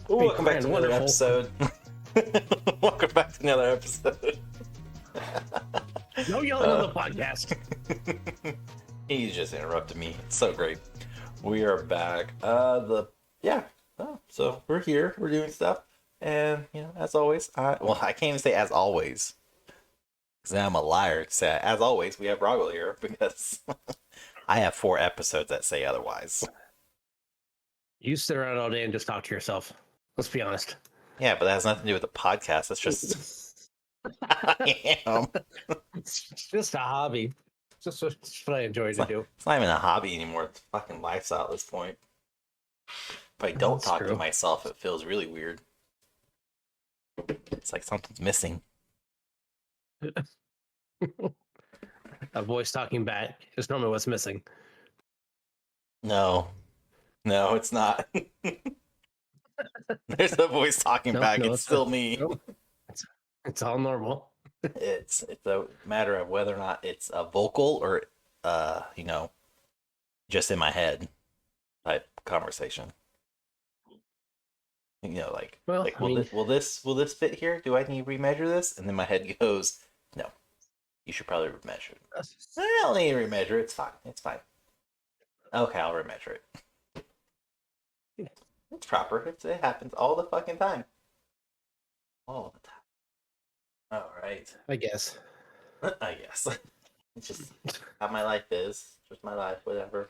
Welcome back to another Wonderful. episode. Welcome back to another episode. No yelling on the podcast. He just interrupted me. It's so great. We are back. So we're here. We're doing stuff, and as always, I can't even say as always, because I'm a liar to say as always. We have Rahgel here because I have 4 episodes that say otherwise. You sit around all day and just talk to yourself. Let's be honest. Yeah, but that has nothing to do with the podcast. That's just I am. It's just a hobby. It's just what I enjoy to do. It's not even a hobby anymore. It's a fucking lifestyle at this point. If I don't That's talk to true. myself, it feels really weird. It's like something's missing. A voice talking back is normally what's missing. No, it's not. There's a voice talking back. It's still me. Nope. It's all normal. It's a matter of whether or not it's a vocal or just in my head type conversation. Well, will this fit here? Do I need to remeasure this? And then my head goes, no, you should probably remeasure it. I don't need to remeasure it. It's fine. Okay, I'll remeasure it. It's proper. It happens all the fucking time. All the time. All right. I guess. I guess. It's just how my life is. Just my life, whatever.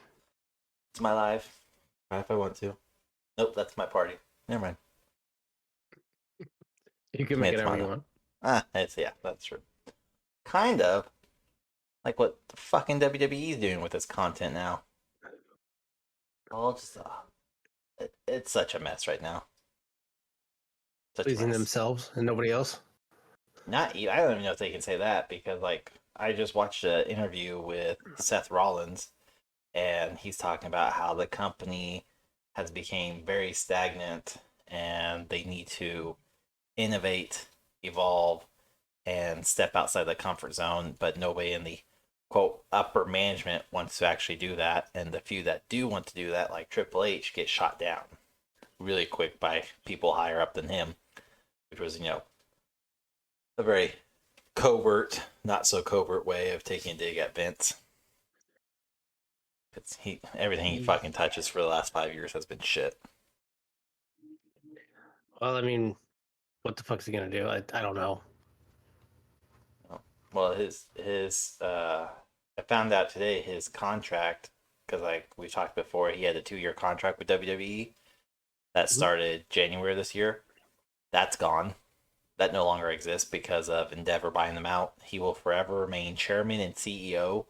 It's my life. Try if I want to. Nope, that's my party. Never mind. You can make it however you want. That's true. Kind of like what the fucking WWE is doing with its content now. All just it's such a mess right now. Pleasing themselves and nobody else. Not even, I don't even know if they can say that, because I just watched an interview with Seth Rollins, and he's talking about how the company has become very stagnant and they need to innovate, evolve, and step outside the comfort zone, but nobody in the quote upper management wants to actually do that, and the few that do want to do that, like Triple H, get shot down really quick by people higher up than him, which was a very covert, not so covert way of taking a dig at Vince. Everything he fucking touches for the last 5 years has been shit. Well, I mean, what the fuck is he gonna do? I don't know. Well, I found out today his contract, because we talked before, he had a 2-year contract with WWE that started January this year. That's gone. That no longer exists because of Endeavor buying them out. He will forever remain chairman and CEO.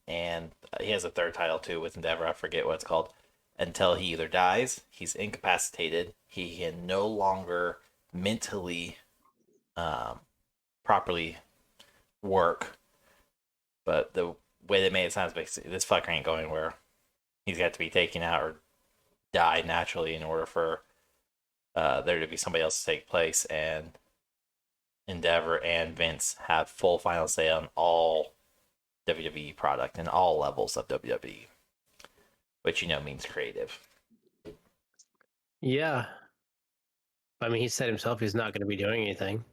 And he has a third title too with Endeavor. I forget what it's called. Until he either dies, he's incapacitated, he can no longer mentally properly work. But the way they made it sounds basically, this fucker ain't going anywhere. He's got to be taken out or die naturally in order for there to be somebody else to take place, and Endeavor and Vince have full final say on all WWE product and all levels of WWE, which means creative. Yeah. I mean, he said himself he's not going to be doing anything.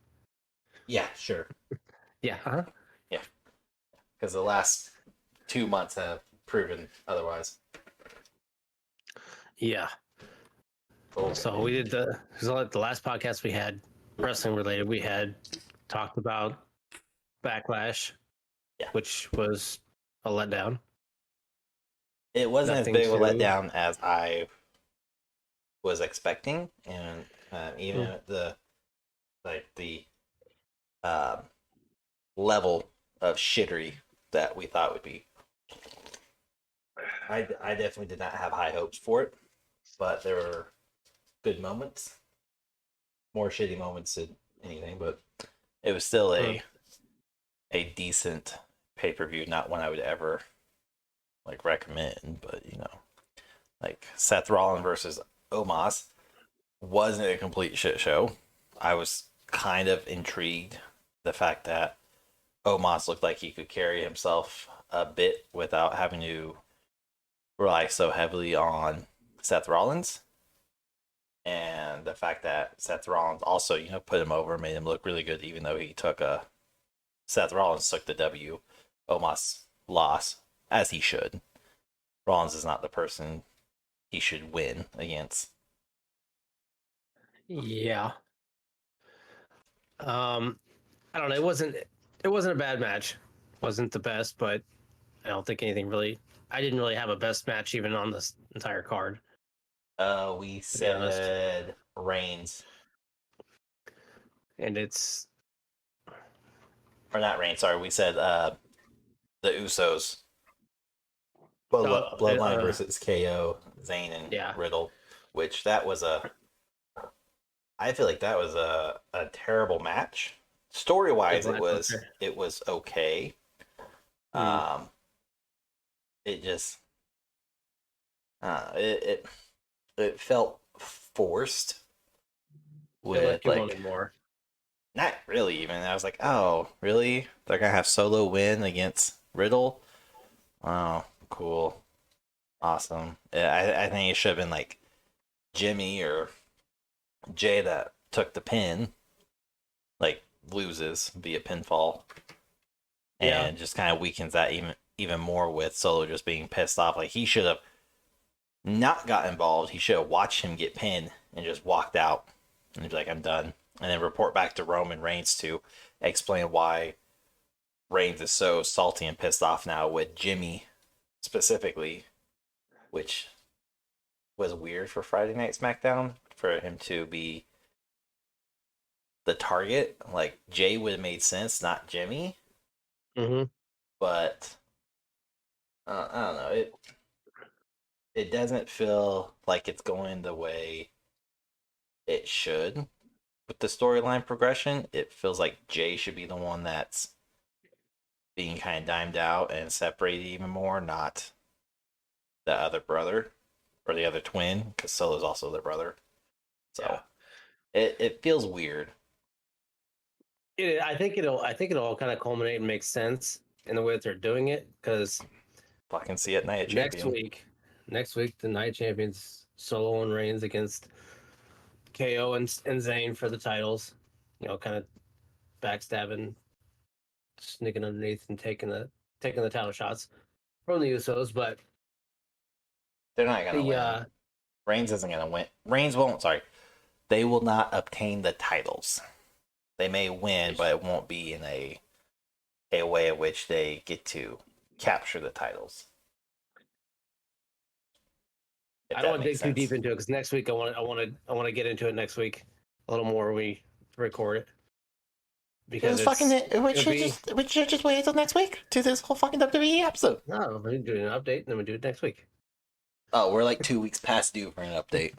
Yeah, sure. Yeah. Huh? Yeah, because the last 2 months have proven otherwise. Yeah. Okay. So we did the last podcast we had wrestling related. We had talked about Backlash, which was a letdown. It wasn't Nothing as big of a to- letdown as I was expecting, and even the level of shittery that we thought would be. I definitely did not have high hopes for it, but there were good moments, more shitty moments than anything, but it was still a decent pay-per-view, not one I would ever recommend, but Seth Rollins versus Omos wasn't a complete shit show. I was kind of intrigued the fact that Omos looked like he could carry himself a bit without having to rely so heavily on Seth Rollins. And the fact that Seth Rollins also, put him over, made him look really good, even though Seth Rollins took the W. Omos lost, as he should. Rollins is not the person he should win against. Yeah. I don't know. It wasn't a bad match. Wasn't the best, but I don't think anything really. I didn't really have a best match even on this entire card. We To be honest, said Reigns, and it's or not Reigns. Sorry, we said the Usos. oh, Bloodline versus KO, Zayn and yeah, Riddle, which I feel like that was a terrible match. Story wise, it was okay. Um, it just it it felt forced with you wanted more. not really even. I was like, oh, really? They're gonna have Solo win against Riddle? Oh, cool, awesome. I think it should have been like Jimmy or Jay that took the pin, like loses via pinfall, and just kind of weakens that even more with Solo just being pissed off. Like he should have not got involved. He should have watched him get pinned and just walked out and be like, I'm done. And then report back to Roman Reigns to explain why Reigns is so salty and pissed off now with Jimmy specifically, which was weird for Friday Night SmackDown for him to be the target. Like Jay would have made sense, not Jimmy. But I don't know. It doesn't feel like it's going the way it should with the storyline progression. It feels like Jay should be the one that's being kind of dimed out and separated even more, not the other brother or the other twin, because Solo's also their brother. So it feels weird. I think it'll all kind of culminate and make sense in the way that they're doing it because I can see it Night Champion. Next week the Night Champions Solo and Reigns against KO and Zayn for the titles. Kind of backstabbing, sneaking underneath and taking the title shots from the Usos, but they're not gonna win. Reigns isn't gonna win. Reigns won't. Sorry, they will not obtain the titles. They may win, but it won't be in a way in which they get to capture the titles. I don't want to dig too deep into it because next week I want to get into it next week a little more when we record it. Because we should just wait until next week to this whole fucking WWE episode. No, we're doing an update and then we do it next week. Oh, we're like 2 weeks past due for an update.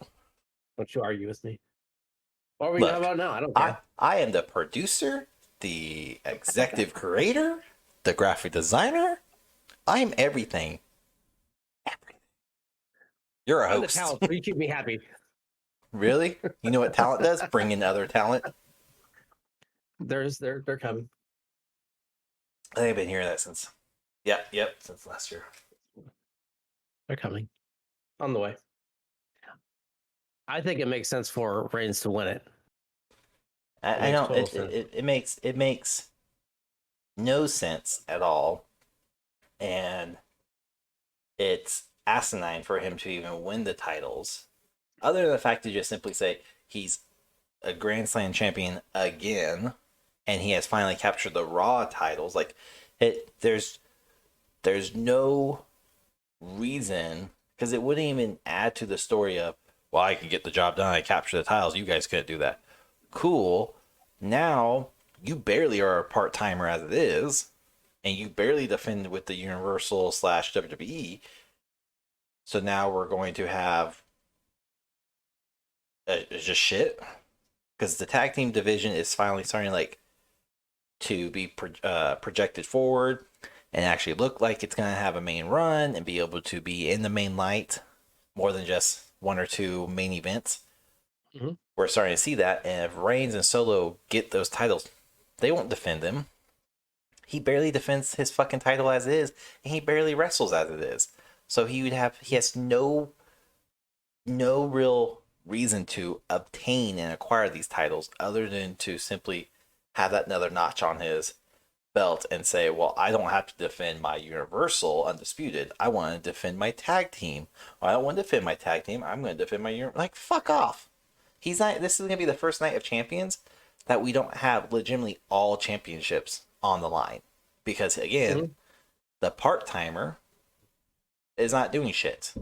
Don't you argue with me. What are we talking about now? I don't care. I am the producer, the executive creator, the graphic designer. I'm everything. Everything. You're a host. The talent, you keep me happy. Really? You know what talent does? Bring in other talent. They're coming. They've been hearing that since since last year. They're coming. On the way. I think it makes sense for Reigns to win it. I know it makes no sense at all, and it's asinine for him to even win the titles, other than the fact to just simply say he's a Grand Slam champion again, and he has finally captured the Raw titles. Like there's no reason, because it wouldn't even add to the story of, well, I can get the job done, I capture the titles, you guys couldn't do that. Cool. Now you barely are a part-timer as it is, and you barely defend with the Universal / WWE. So now we're going to have just shit, because the tag team division is finally starting to be projected forward and actually look like it's going to have a main run and be able to be in the main light more than just one or two main events. Mm-hmm. We're starting to see that, and if Reigns and Solo get those titles, they won't defend them. He barely defends his fucking title as it is, and he barely wrestles as it is. So he has no real reason to obtain and acquire these titles other than to simply have that another notch on his belt and say, well, I don't have to defend my Universal Undisputed. I want to defend my tag team. Well, I don't want to defend my tag team. I'm going to defend my like, fuck off. He's not. This is going to be the first night of champions that we don't have legitimately all championships on the line because again, the part timer is not doing shit.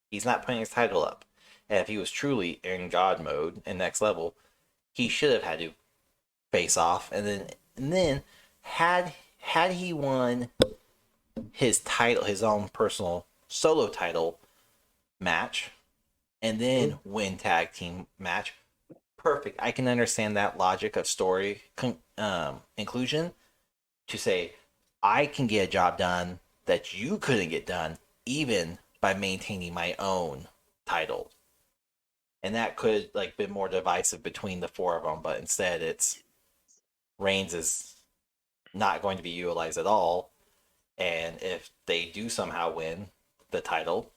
He's not putting his title up. And if he was truly in God mode and next level, he should have had to face off. And then had he won his title, his own personal solo title match, and then win tag team match, perfect. I can understand that logic of story inclusion to say I can get a job done that you couldn't get done even by maintaining my own title. And that could like been more divisive between the four of them, but instead it's Reigns is not going to be utilized at all. And if they do somehow win the title,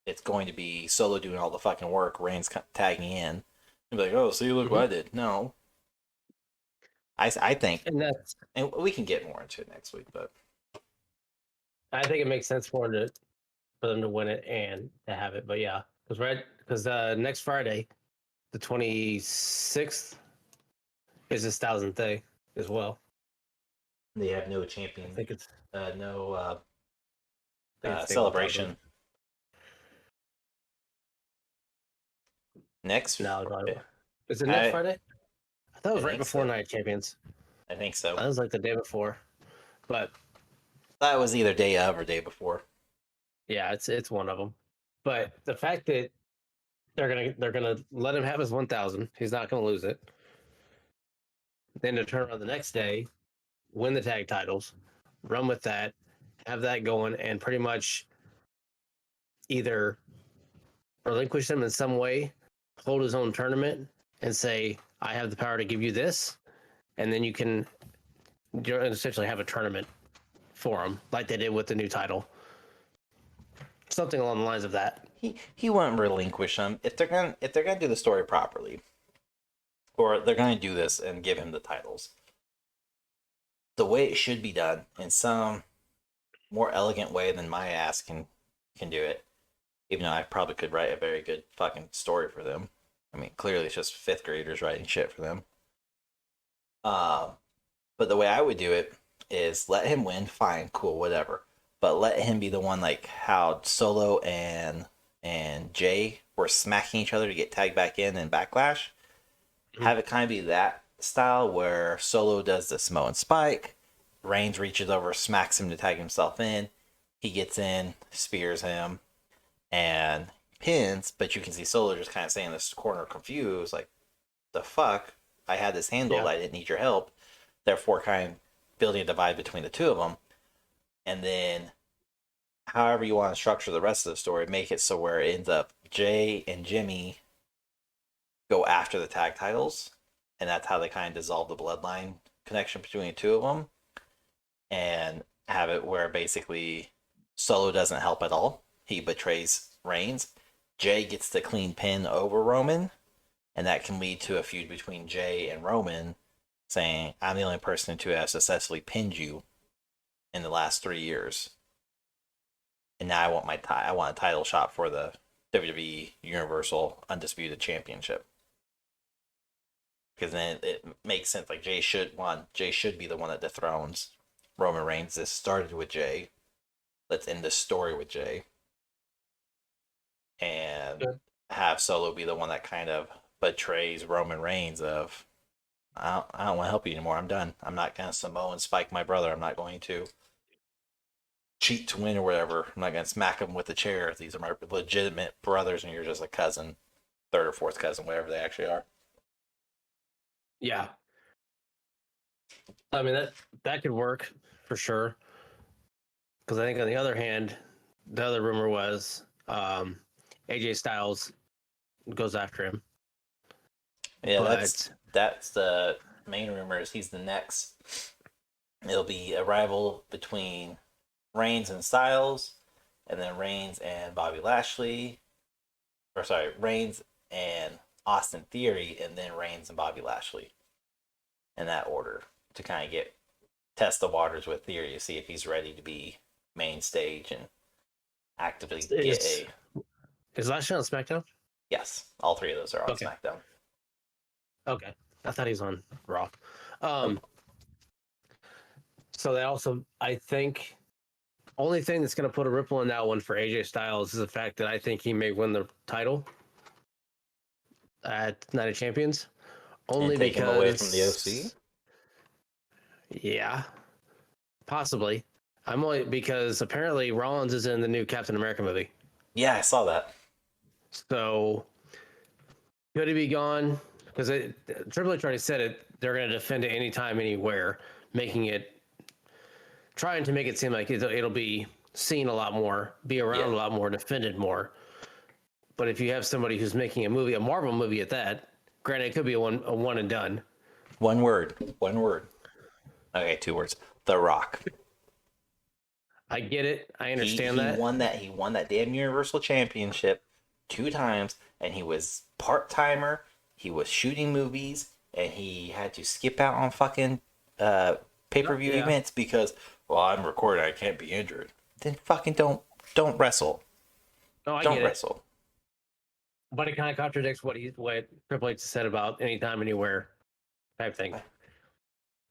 it's going to be Solo doing all the fucking work, Reigns tagging in, and be like, "Oh, see, look what I did." No, I think, and we can get more into it next week, but I think it makes sense for them to win it and to have it. But yeah, because next Friday, the 26th, is this 1,000th day as well. they have no champion. I think it's no celebration. Next, is it next Friday? I thought it was right before Night Champions. I think so. That was like the day before, but that was either day of or day before. Yeah, it's one of them. But the fact that they're gonna let him have his 1,000, he's not gonna lose it. Then to turn around the next day, win the tag titles, run with that, have that going, and pretty much either relinquish them in some way, hold his own tournament, and say, I have the power to give you this, and then you can essentially have a tournament for him, like they did with the new title. Something along the lines of that. He won't relinquish them if they're gonna do the story properly, or they're gonna do this and give him the titles. The way it should be done in some more elegant way than my ass can do it. Even though I probably could write a very good fucking story for them. I mean, clearly it's just fifth graders writing shit for them. But the way I would do it is let him win, fine, cool, whatever. But let him be the one like how Solo and Jay were smacking each other to get tagged back in Backlash. Have it kind of be that style where Solo does the Samoan Spike, Reigns reaches over, smacks him to tag himself in, he gets in, spears him, and pins, but you can see Solo just kind of staying in this corner confused, like, the fuck? I had this handled, I didn't need your help. Therefore, kind of building a divide between the two of them. And then, however you want to structure the rest of the story, make it so where it ends up Jay and Jimmy go after the tag titles, and that's how they kind of dissolve the bloodline connection between the two of them, and have it where basically Solo doesn't help at all. He betrays Reigns. Jay gets the clean pin over Roman, and that can lead to a feud between Jay and Roman, saying, I'm the only person to have successfully pinned you in the last 3 years. And now I want a title shot for the WWE Universal Undisputed Championship. Because then it makes sense. Like Jay should be the one that dethrones Roman Reigns. This started with Jay. Let's end this story with Jay. And have Solo be the one that kind of betrays Roman Reigns of, I don't want to help you anymore. I'm done. I'm not going to Samoan Spike my brother. I'm not going to cheat to win or whatever. I'm not going to smack him with a chair. These are my legitimate brothers and you're just a cousin, third or fourth cousin, whatever they actually are. Yeah. I mean, that could work for sure. Because I think on the other hand, the other rumor was AJ Styles goes after him. Yeah, but that's the main rumor is he's the next. It'll be a rival between Reigns and Styles, and then Reigns and Bobby Lashley. or sorry, Reigns and Austin Theory, and then Reigns and Bobby Lashley in that order to kind of get test the waters with Theory to see if he's ready to be main stage and actively get Is a is Lashley on SmackDown? yes. All three of those are on Okay. SmackDown. Okay. I thought he was on Raw. Um, so they also, I think, only thing that's going to put a ripple in that one for AJ Styles is the fact that I think he may win the title at Night of Champions. Only And take him away from the OC. because, yeah, possibly. I'm only because apparently Rollins is in the new Captain America movie. Yeah, I saw that. So could he be gone? Because Triple H already said it. They're going to defend it anytime, anywhere, making it, trying to make it seem like it'll be seen a lot more, be around a lot more, defended more. But if you have somebody who's making a movie, a Marvel movie at that, granted, it could be a one and done. One word. One word. Okay, 2 words. The Rock. I get it. I understand he that. won that. He won that damn Universal Championship 2 times, and he was part timer. He was shooting movies, and he had to skip out on fucking pay per view events because, well, I'm recording. I can't be injured. Then fucking don't wrestle. No, I Don't get wrestle. it. But it kind of contradicts what Triple H said about anytime, anywhere type thing.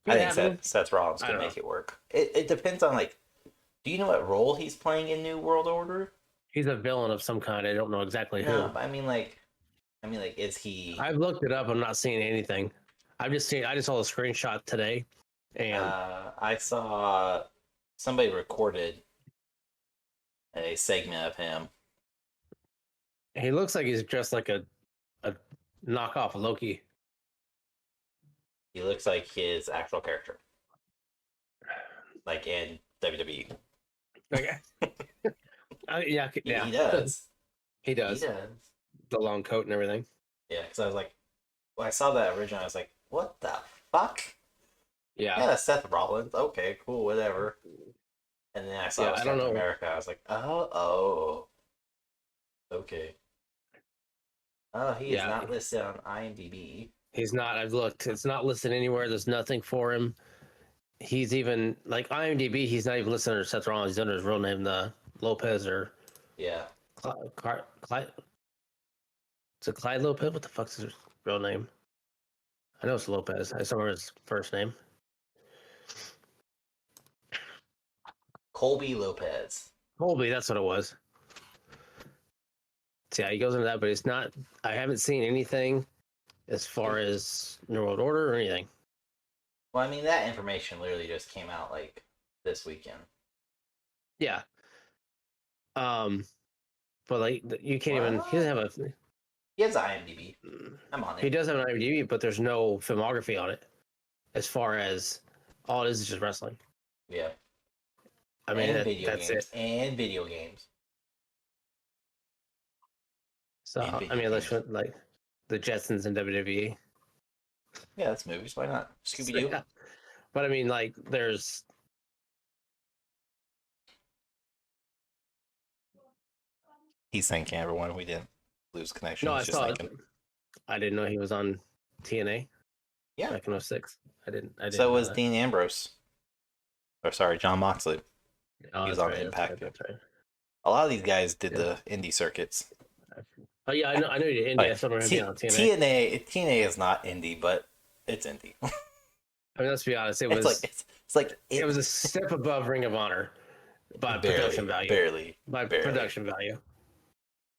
I think Seth Rollins can make it work. It depends on like. Do you know what role he's playing in New World Order? He's a villain of some kind. I don't know exactly who. But I mean, like, is he? I've looked it up. I'm not seeing anything. I just saw the screenshot today, and I saw somebody recorded a segment of him. he looks like he's dressed like a knockoff of Loki. He looks like his actual character, like in WWE. Okay. Yeah. He does. He does. He does. The long coat and everything. Yeah, because I was like, when I saw that originally, I was like, what the fuck? Yeah. Yeah, Seth Rollins. Okay, cool, whatever. And then I saw it was Captain America. I was like, oh, okay. Oh, he is not listed on IMDb. He's not. I've looked. It's not listed anywhere. There's nothing for him. He's even like IMDb. He's not even listed under Seth Rollins. He's under his real name, the Lopez or Clyde. Is it Clyde Lopez? What the fuck's his real name? I know it's Lopez. I just don't remember his first name. Colby Lopez. Colby, that's what it was. So yeah, he goes into that, but it's not. I haven't seen anything as far as New World Order or anything. Well, I mean, that information literally just came out like this weekend. Yeah. But like you can't even. He doesn't have a. He has IMDb. I'm on it. He does have an IMDb, but there's no filmography on it. As far as all it is just wrestling. Yeah. I mean, that's it. And video games. So I mean, let's like the Jetsons and WWE. Yeah, that's movies. Why not? Scooby Doo. Yeah. But I mean, like, there's. He's thanking everyone. We didn't lose connection. No, I saw it. I didn't know he was on TNA. Yeah. Back in 06. I didn't. So was Dean Ambrose. Or sorry, John Moxley. Oh, he was on Impact. That's right. A lot of these guys did the indie circuits. Oh yeah, I know you did indie. I still remember being on TNA. TNA is not indie, but it's indie. I mean, let's be honest. It was. It was a step above Ring of Honor, by production value. Barely. Production value.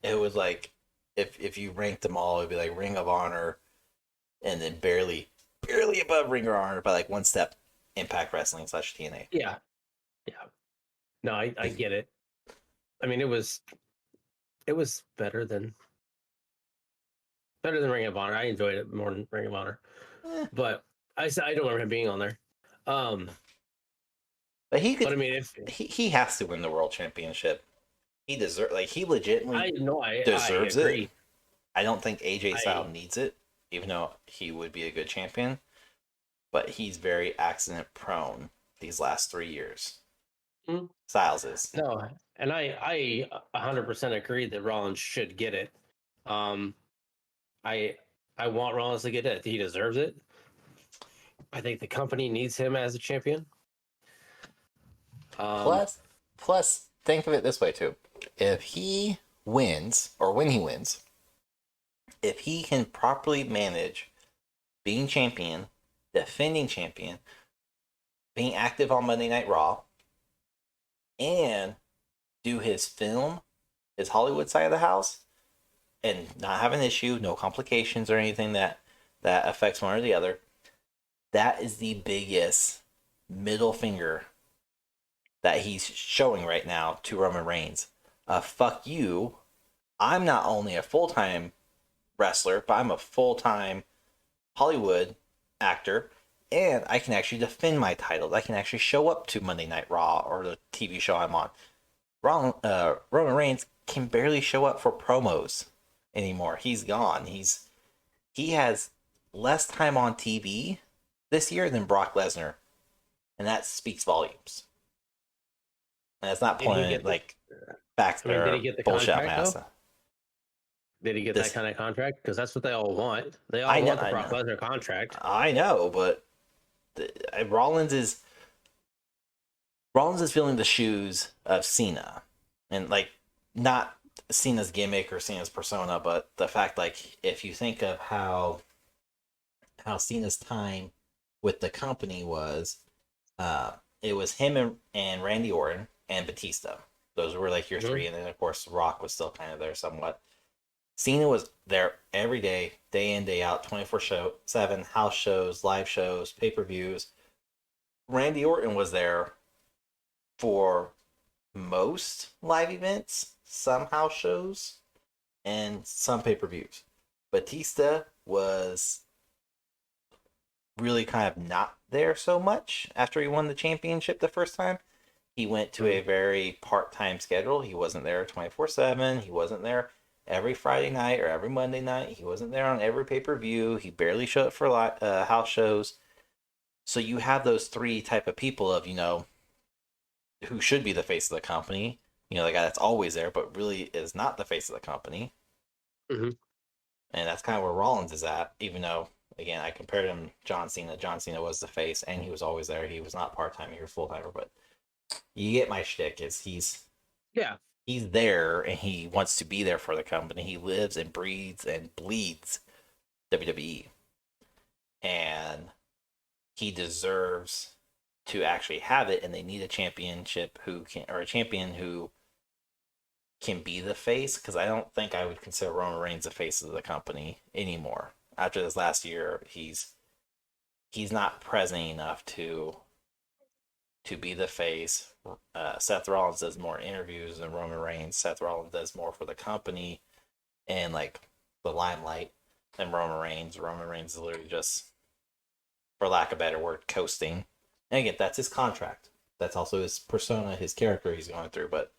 It was like if you ranked them all, it'd be like Ring of Honor, and then barely above Ring of Honor by like one step. Impact Wrestling / TNA. Yeah. No, I get it. I mean, it was better than Ring of Honor. I enjoyed it more than Ring of Honor, but I don't remember him being on there. But he could. But I mean, if he has to win the world championship, he legitimately deserves it. I don't think AJ Styles needs it, even though he would be a good champion. But he's very accident prone these last 3 years. Mm-hmm. Styles is. No, and I 100% agree that Rollins should get it. Um, I I want Rollins to get it. He deserves it. I think the company needs him as a champion. Um, Plus, plus, think of it this way too: if he wins, or when he wins, if he can properly manage being champion, defending champion, being active on Monday Night Raw, and do his film, his Hollywood side of the house, and not have an issue, no complications or anything that affects one or the other, that is the biggest middle finger that he's showing right now to Roman Reigns. Fuck you. I'm not only a full time wrestler, but I'm a full time Hollywood actor, and I can actually defend my titles. I can actually show up to Monday Night Raw or the TV show I'm on. Roman Reigns can barely show up for promos anymore. He's gone. He has less time on TV this year than Brock Lesnar, and that speaks volumes. And it's not did he pulling get it the? like back I mean, did he or get the bullshit out my contract ass. though? Did he get that This kind of contract? Because that's what they all want. They I all know, want the I Brock know, Lesnar contract. I know, but Rollins is feeling the shoes of Cena, and like not Cena's gimmick or Cena's persona, but the fact like if you think of how Cena's time with the company was, it was him and Randy Orton and Batista. Those were like your Mm-hmm. three, and then of course Rock was still kind of there somewhat. Cena was there every day in day out, 24/7 house shows, live shows, pay per views. Randy Orton was there for most live events, some house shows, and some pay per views. Batista was really kind of not there so much after he won the championship the first time. He went to a very part time schedule. He wasn't there 24/7. He wasn't there every Friday night or every Monday night. He wasn't there on every pay per view. He barely showed up for house shows. So you have those three type of people of, who should be the face of the company. The guy that's always there, but really is not the face of the company. Mm-hmm. And that's kind of where Rollins is at, even though, again, I compared him to John Cena. John Cena was the face, and he was always there. He was not part time, he was full timer, but you get my shtick. Is Yeah. he's there and he wants to be there for the company. He lives and breathes and bleeds WWE, and he deserves to actually have it. And they need a championship or a champion who can be the face, because I don't think I would consider Roman Reigns the face of the company anymore. After this last year, he's not present enough to be the face. Seth Rollins does more interviews than Roman Reigns. Seth Rollins does more for the company and like the limelight than Roman Reigns. Roman Reigns is literally just, for lack of a better word, coasting. And again, that's his contract. That's also his persona, his character he's going through. But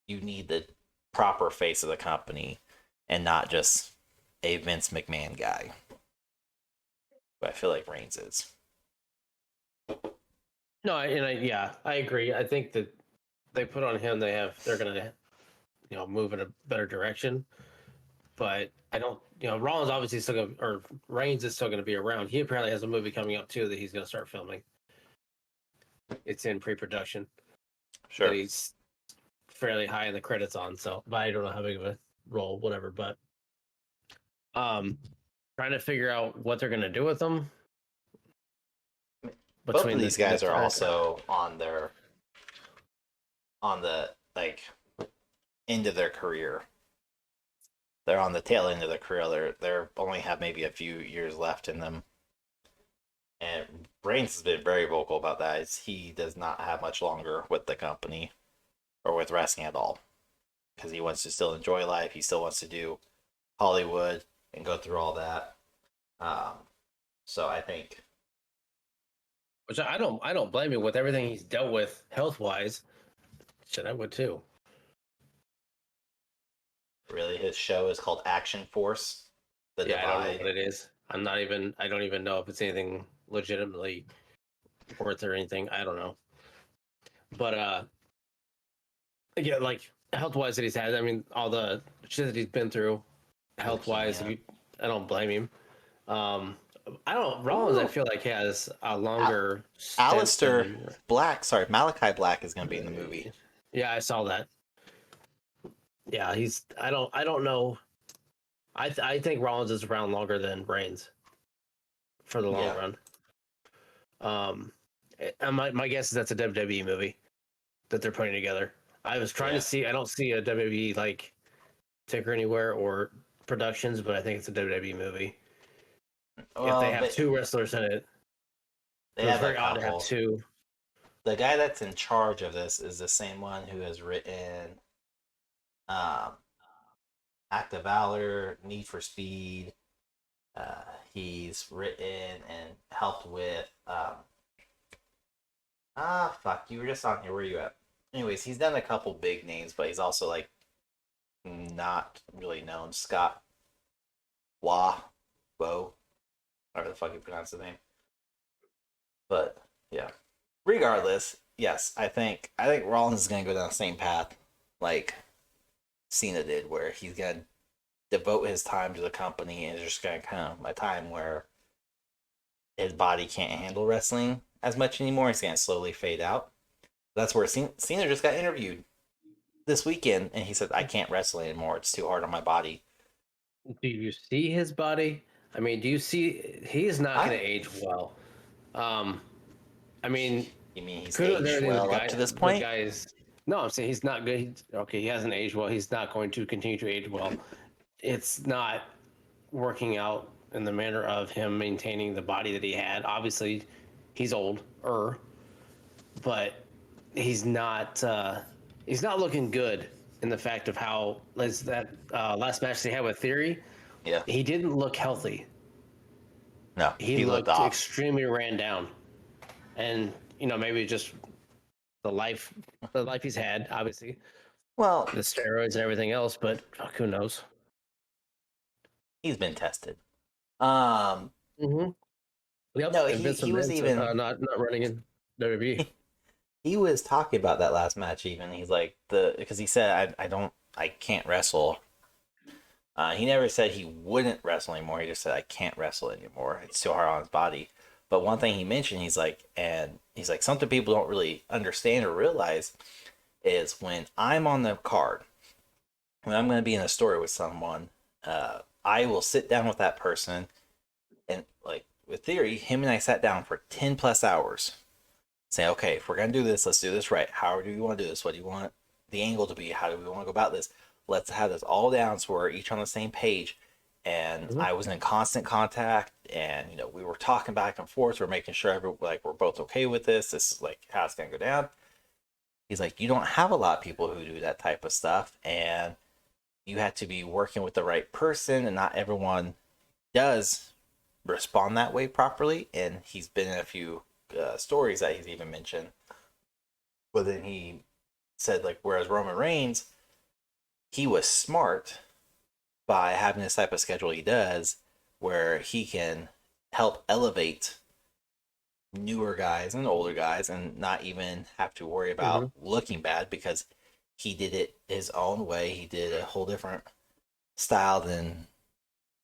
you need the proper face of the company and not just a Vince McMahon guy. But I feel like Reigns is. No, yeah, I agree. I think that they put on him. They're gonna, move in a better direction. But I don't, Rollins obviously still gonna, or Reigns is still gonna be around. He apparently has a movie coming up too that he's gonna start filming. It's in pre-production that Sure. he's fairly high in the credits on. So, but I don't know how big of a role, whatever. But um, trying to figure out what they're gonna do with them Both between of these the guys are current. also on the like end of their career. They're on the tail end of their career. They're only have maybe a few years left in them. And Reigns has been very vocal about that. He does not have much longer with the company or with wrestling at all, because he wants to still enjoy life. He still wants to do Hollywood and go through all that. Um, so I think Which I don't blame him with everything he's dealt with health wise. Shit, I would too. really his show is called Action Force. The Yeah, I don't know Divide. what it is. I don't even know if it's anything legitimately worth or anything. I don't know. But yeah, like health wise that he's had. I mean, all the shit that he's been through, health wise. Leukemia. I don't blame him. Um, I don't. Rollins, I Ooh, feel like he has a Al- longer stint Alistair than. Black. Sorry, Malachi Black is going to be in the movie. Yeah, I saw that. Yeah, he's. I don't know. I think Rollins is around longer than Reigns for the long Yeah, run. My guess is that's a WWE movie that they're putting together. I was trying to yeah. see. I don't see a WWE like ticker anywhere or productions, but I think it's a WWE movie. If they Well, have two wrestlers in it, they because it's have a very odd to have couple. two. The guy that's in charge of this is the same one who has written um, Act of Valor, Need for Speed. He's written and helped with. Fuck! You were just on here. Where are you at? Anyways, he's done a couple big names, but he's also like not really known. Scott Wah, Bo, whatever the fuck you pronounce his name. But yeah, regardless, yes, I think Rollins is gonna go down the same path like Cena did, where he's gonna devote his time to the company and it's just gonna come a time where his body can't handle wrestling as much anymore. He's gonna slowly fade out. That's where Cena just got interviewed this weekend, and he said, "I can't wrestle anymore. It's too hard on my body." Do you see his body? I mean, do you see he's not going I, to age well? Um, I mean, you mean he's kudos and aged everything. well up to this The point? guy's no, I'm saying he's not good. Okay, he hasn't aged well. He's not going to continue to age well. It's not working out in the manner of him maintaining the body that he had. Obviously, he's old, but he's not looking good in the fact of how that last match they had with Theory. Yeah. He didn't look healthy. No, He he looked looked off. extremely ran down, and maybe just the life he's had, obviously Well, the steroids and everything else. But fuck, who knows? he's been tested. Um, Mm-hmm. Yep, no, and Vince he was McMahon's even not running in WWE. he was talking about that last match. Even he's like because he said I can't wrestle. He never said he wouldn't wrestle anymore. He just said I can't wrestle anymore. It's too hard on his body. But one thing he mentioned, he's like something people don't really understand or realize is when I'm on the card, when I'm going to be in a story with someone, I will sit down with that person and like with Theory, him and I sat down for 10 plus hours. Say, okay, if we're going to do this, let's do this right. How do you want to do this? What do you want the angle to be? How do we want to go about this? Let's have this all down so we're each on the same page. And Mm-hmm. I was in constant contact, and we were talking back and forth. We're making sure we're both okay with this. This is like how it's gonna go down. He's like, you don't have a lot of people who do that type of stuff, and you have to be working with the right person, and not everyone does respond that way properly. And he's been in a few stories that he's even mentioned. But then he said, like, whereas Roman Reigns, he was smart by having this type of schedule he does, where he can help elevate newer guys and older guys and not even have to worry Mm-hmm. about looking bad because he did it his own way. He did a whole different style than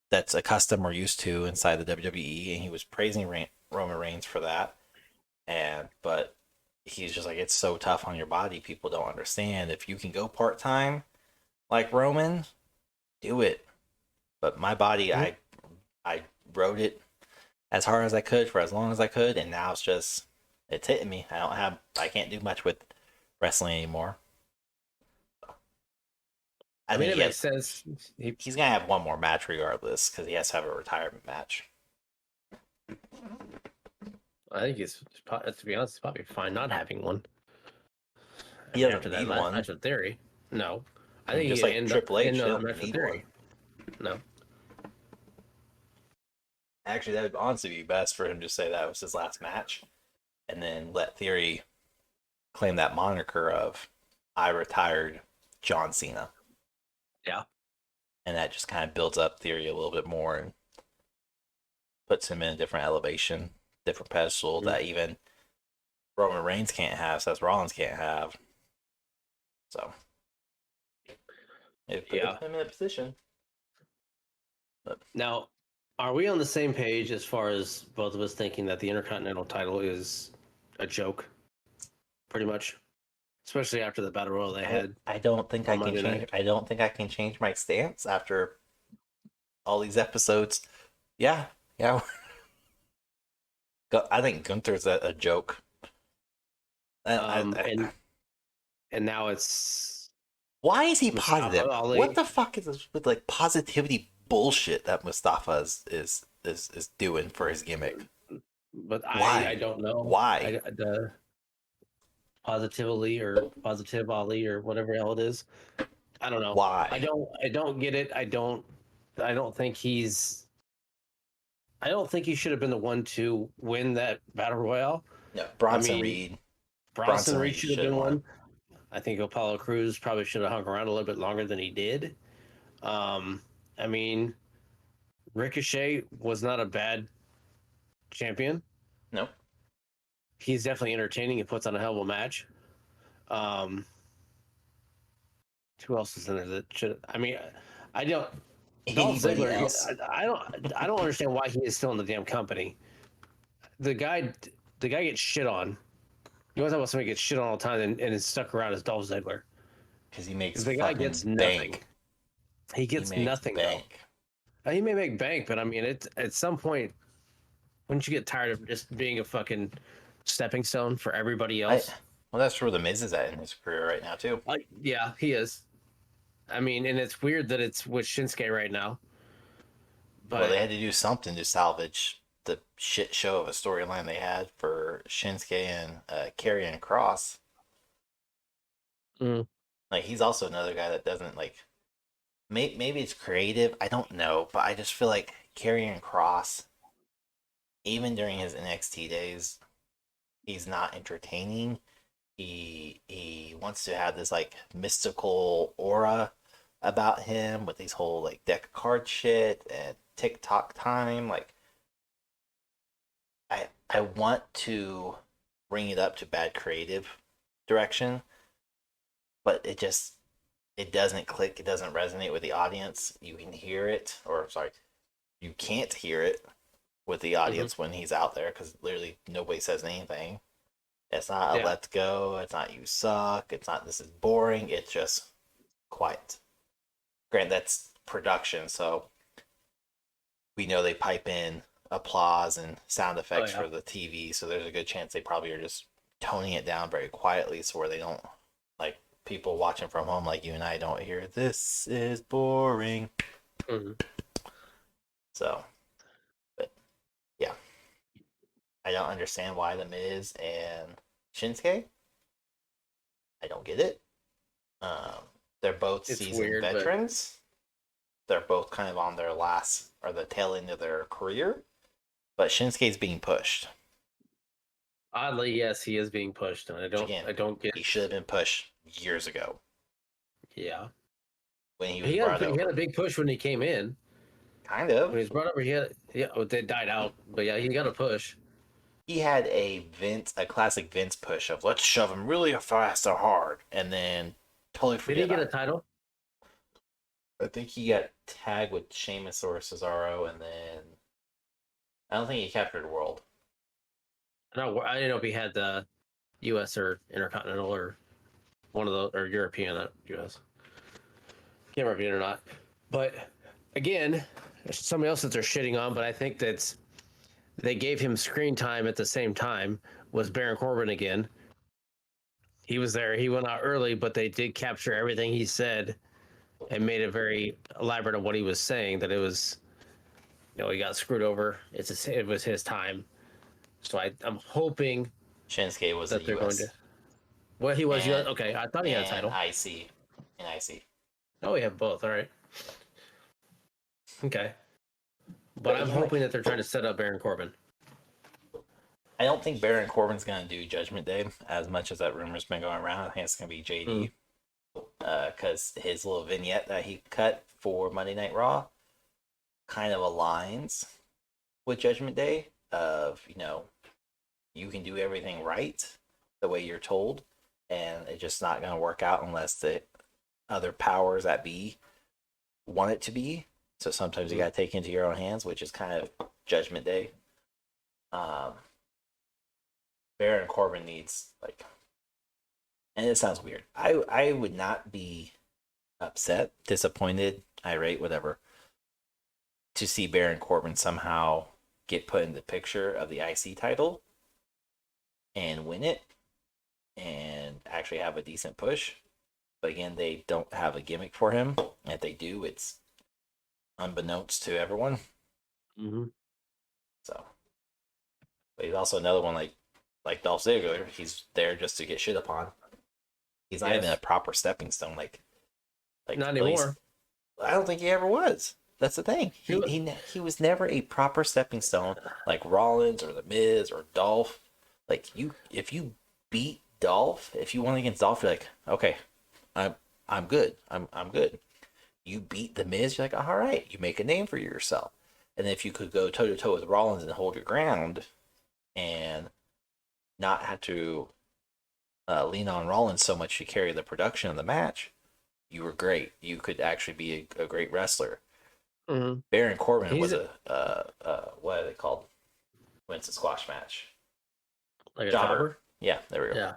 that's accustomed or used to inside the WWE, and he was praising Roman Reigns for that. But he's just like, it's so tough on your body. People don't understand. If you can go part time like Roman, do it. But my body, I rode it as hard as I could for as long as I could, and now it's hitting me. I can't do much with wrestling anymore. I I mean, think it makes sense. he's gonna have one more match regardless because he has to have a retirement match. I think to be honest, it's probably fine not having one. I He mean, doesn't after that need last one. match with Theory, no. I I mean, think just he like end up Triple in H, he a doesn't match with need one. Theory. No. Actually, that would honestly be best for him to say that was his last match, and then let Theory claim that moniker of "I retired John Cena," Yeah. and that just kind of builds up Theory a little bit more and puts him in a different elevation, different pedestal Mm-hmm. that even Roman Reigns can't have, Seth Rollins can't have. So It put him in a position. But Now, are we on the same page as far as both of us thinking that the Intercontinental title is a joke? Pretty much. Especially after the battle royal they had I don't think I on can Monday change. night. I don't think I can change my stance after all these episodes. Yeah, yeah. I think Gunther's a joke. Um, and and now it's Why is he Mustafa positive? What Ali. the fuck is this with like positivity bullshit that Mustafa is doing for his gimmick? But I Why? don't know. Why? The positively or positive Ali or whatever the hell it is. I don't know. Why? I don't get it. I don't think I don't think he should have been the one to win that battle royale. No, I Bronson mean, Reed. Bronson Bronson Reed Reed should have should have been won. one. I think Apollo Crews probably should have hung around a little bit longer than he did. Um, I mean, Ricochet was not a bad champion. No. He's definitely entertaining and puts on a hell of a match. Um, who else is in there that should? I mean, I don't. Dolph Anybody Ziggler. else? I don't understand why he is still in the damn company. The guy, the guy gets shit on. You want to talk about somebody gets shit on all the time and is stuck around as Dolph Ziggler? Because he makes The guy gets fucking nothing. bank. He He gets makes nothing though. bank. He may make bank, but I mean, it at some point, wouldn't you get tired of just being a fucking stepping stone for everybody else? Well, that's where the Miz is at in his career right now too. Like, yeah, he is. I mean, and it's weird that it's with Shinsuke right now. Well, they But had to do something to salvage the shit show of a storyline they had for Shinsuke and Karrion Cross. mm, Like he's also another guy that doesn't like. Maybe it's creative. I don't know, but I just feel like Karrion Cross, even during his NXT days, he's not entertaining. He wants to have this like mystical aura about him with these whole like deck of card shit and TikTok time. Like I want to bring it up to bad creative direction, but it doesn't click. It doesn't resonate with the audience. You can hear it, or sorry, you can't hear it with the audience when he's out there because literally nobody says anything. It's not a yeah, let's go. It's not you suck. It's not this is boring. It's just quiet. Grant, that's production, so we know they pipe in applause and sound effects for the TV. So there's a good chance they probably are just toning it down very quietly, so where they don't like people watching from home like you and I don't hear this is boring. mm-hmm. So, but yeah, I don't understand why the Miz and Shinsuke. I don't get it. Um, they're both It's seasoned weird, veterans. They're both kind of on their last or the tail end of their career. But Shinsuke's being pushed. Oddly, yes, he is being pushed, and I don't get. He should have been pushed years ago. Yeah, When he was brought over. He had a big push when he came in. Kind of. When he was brought over, they died out, but yeah, he got a push. He had a classic Vince push of let's shove him really fast or hard, and then totally Did forget. he get a title? I think he got tagged with Sheamus or Cesaro, and then I don't think he captured World. No, I didn't know if he had the U.S. or Intercontinental or one of the or European, not U.S. Can't remember if he did or not. But again, there's somebody else that they're shitting on, but I think that's they gave him screen time at the same time was Baron Corbin again. He was there. He went out early, but they did capture everything he said and made it very elaborate on what he was saying. That it was, he got screwed over. It was his time. So I'm hoping Shinsuke was that the they're going US. to. Well, he was. And, Okay, I thought he had a title. IC. And IC. Oh, we have both. All right. Okay. But I'm hoping that they're trying to set up Baron Corbin. I don't think Baron Corbin's going to do Judgment Day as much as that rumor's been going around. I think it's going to be JD. Because his little vignette that he cut for Monday Night Raw kind of aligns with Judgment Day of, you can do everything right the way you're told, and it's just not going to work out unless other powers that be want it to be. So sometimes you got to take it into your own hands, which is kind of Judgment Day. Um, Baron Corbin needs like, and it sounds weird. I would not be upset, disappointed, irate, whatever, to see Baron Corbin somehow get put in the picture of the IC title and win it and actually have a decent push. But again, they don't have a gimmick for him. And if they do, it's unbeknownst to everyone. Mm-hmm. So, but he's also another one like Dolph Ziggler. He's there just to get shit upon. He's not even a proper stepping stone. Like not anymore. Least, I don't think he ever was. That's the thing. He was never a proper stepping stone like Rollins or The Miz or Dolph. Like if you beat Dolph, if you won against Dolph, you're like, okay, I'm good. I'm good. You beat The Miz, you're like, all right, you make a name for yourself. And if you could go toe to toe with Rollins and hold your ground, and not have to lean on Rollins so much to carry the production of the match, you were great. You could actually be a great wrestler. Mm-hmm. Baron Corbin was what are they called? When it's a squash match. Like a jobber? Yeah, there we go. Yeah.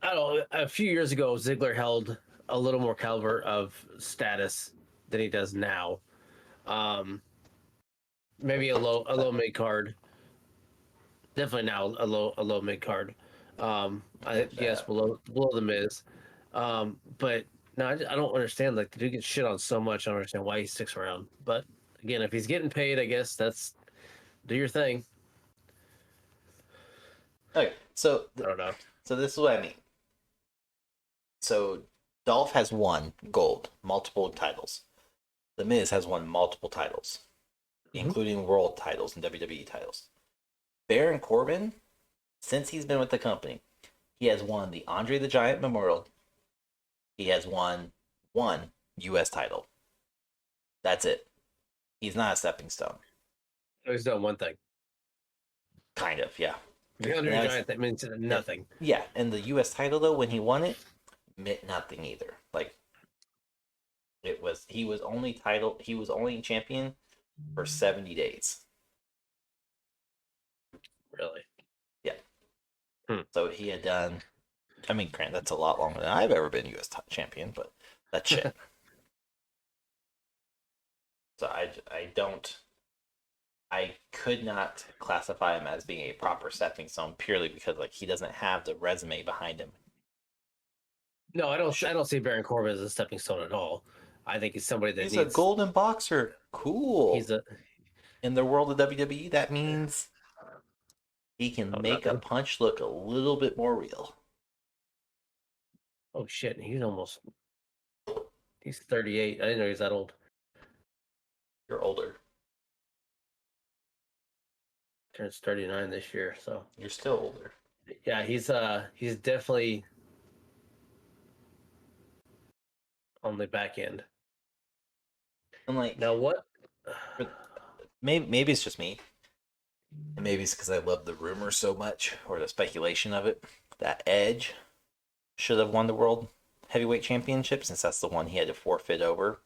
I don't know. A few years ago, Ziggler held a little more caliber of status than he does now. Maybe a low mid card. Definitely now a low mid card. Yes, below The Miz. But no, I don't understand. Like, the dude gets shit on so much. I don't understand why he sticks around. But again, if he's getting paid, I guess that's do your thing. Okay, so I don't know. So this is what I mean. So Dolph has won gold, multiple titles. The Miz has won multiple titles, including world titles and WWE titles. Baron Corbin, since he's been with the company, he has won the Andre the Giant Memorial. He has won one U.S. title. That's it. He's not a stepping stone. He's done one thing. Kind of, yeah. The Andre the Giant, that means nothing. Yeah, and the U.S. title, though, when he won it, meant nothing either. Like, he was only champion for 70 days. Really? Yeah. So he had done, I mean, Grant, that's a lot longer than I've ever been U.S. champion, but that's shit. So I could not classify him as being a proper stepping stone purely because like he doesn't have the resume behind him. No, I don't see Baron Corbin as a stepping stone at all. I think he's somebody that he's a golden boxer. Cool. In the world of WWE, that means he can make a punch look a little bit more real. Oh shit, he's 38. I didn't know he was that old. You're older. Turns 39 this year, so you're still older. Yeah, he's definitely on the back end. I'm like, now what? Maybe it's just me, and maybe it's because I love the rumor so much or the speculation of it that Edge should have won the World Heavyweight Championship since that's the one he had to forfeit over.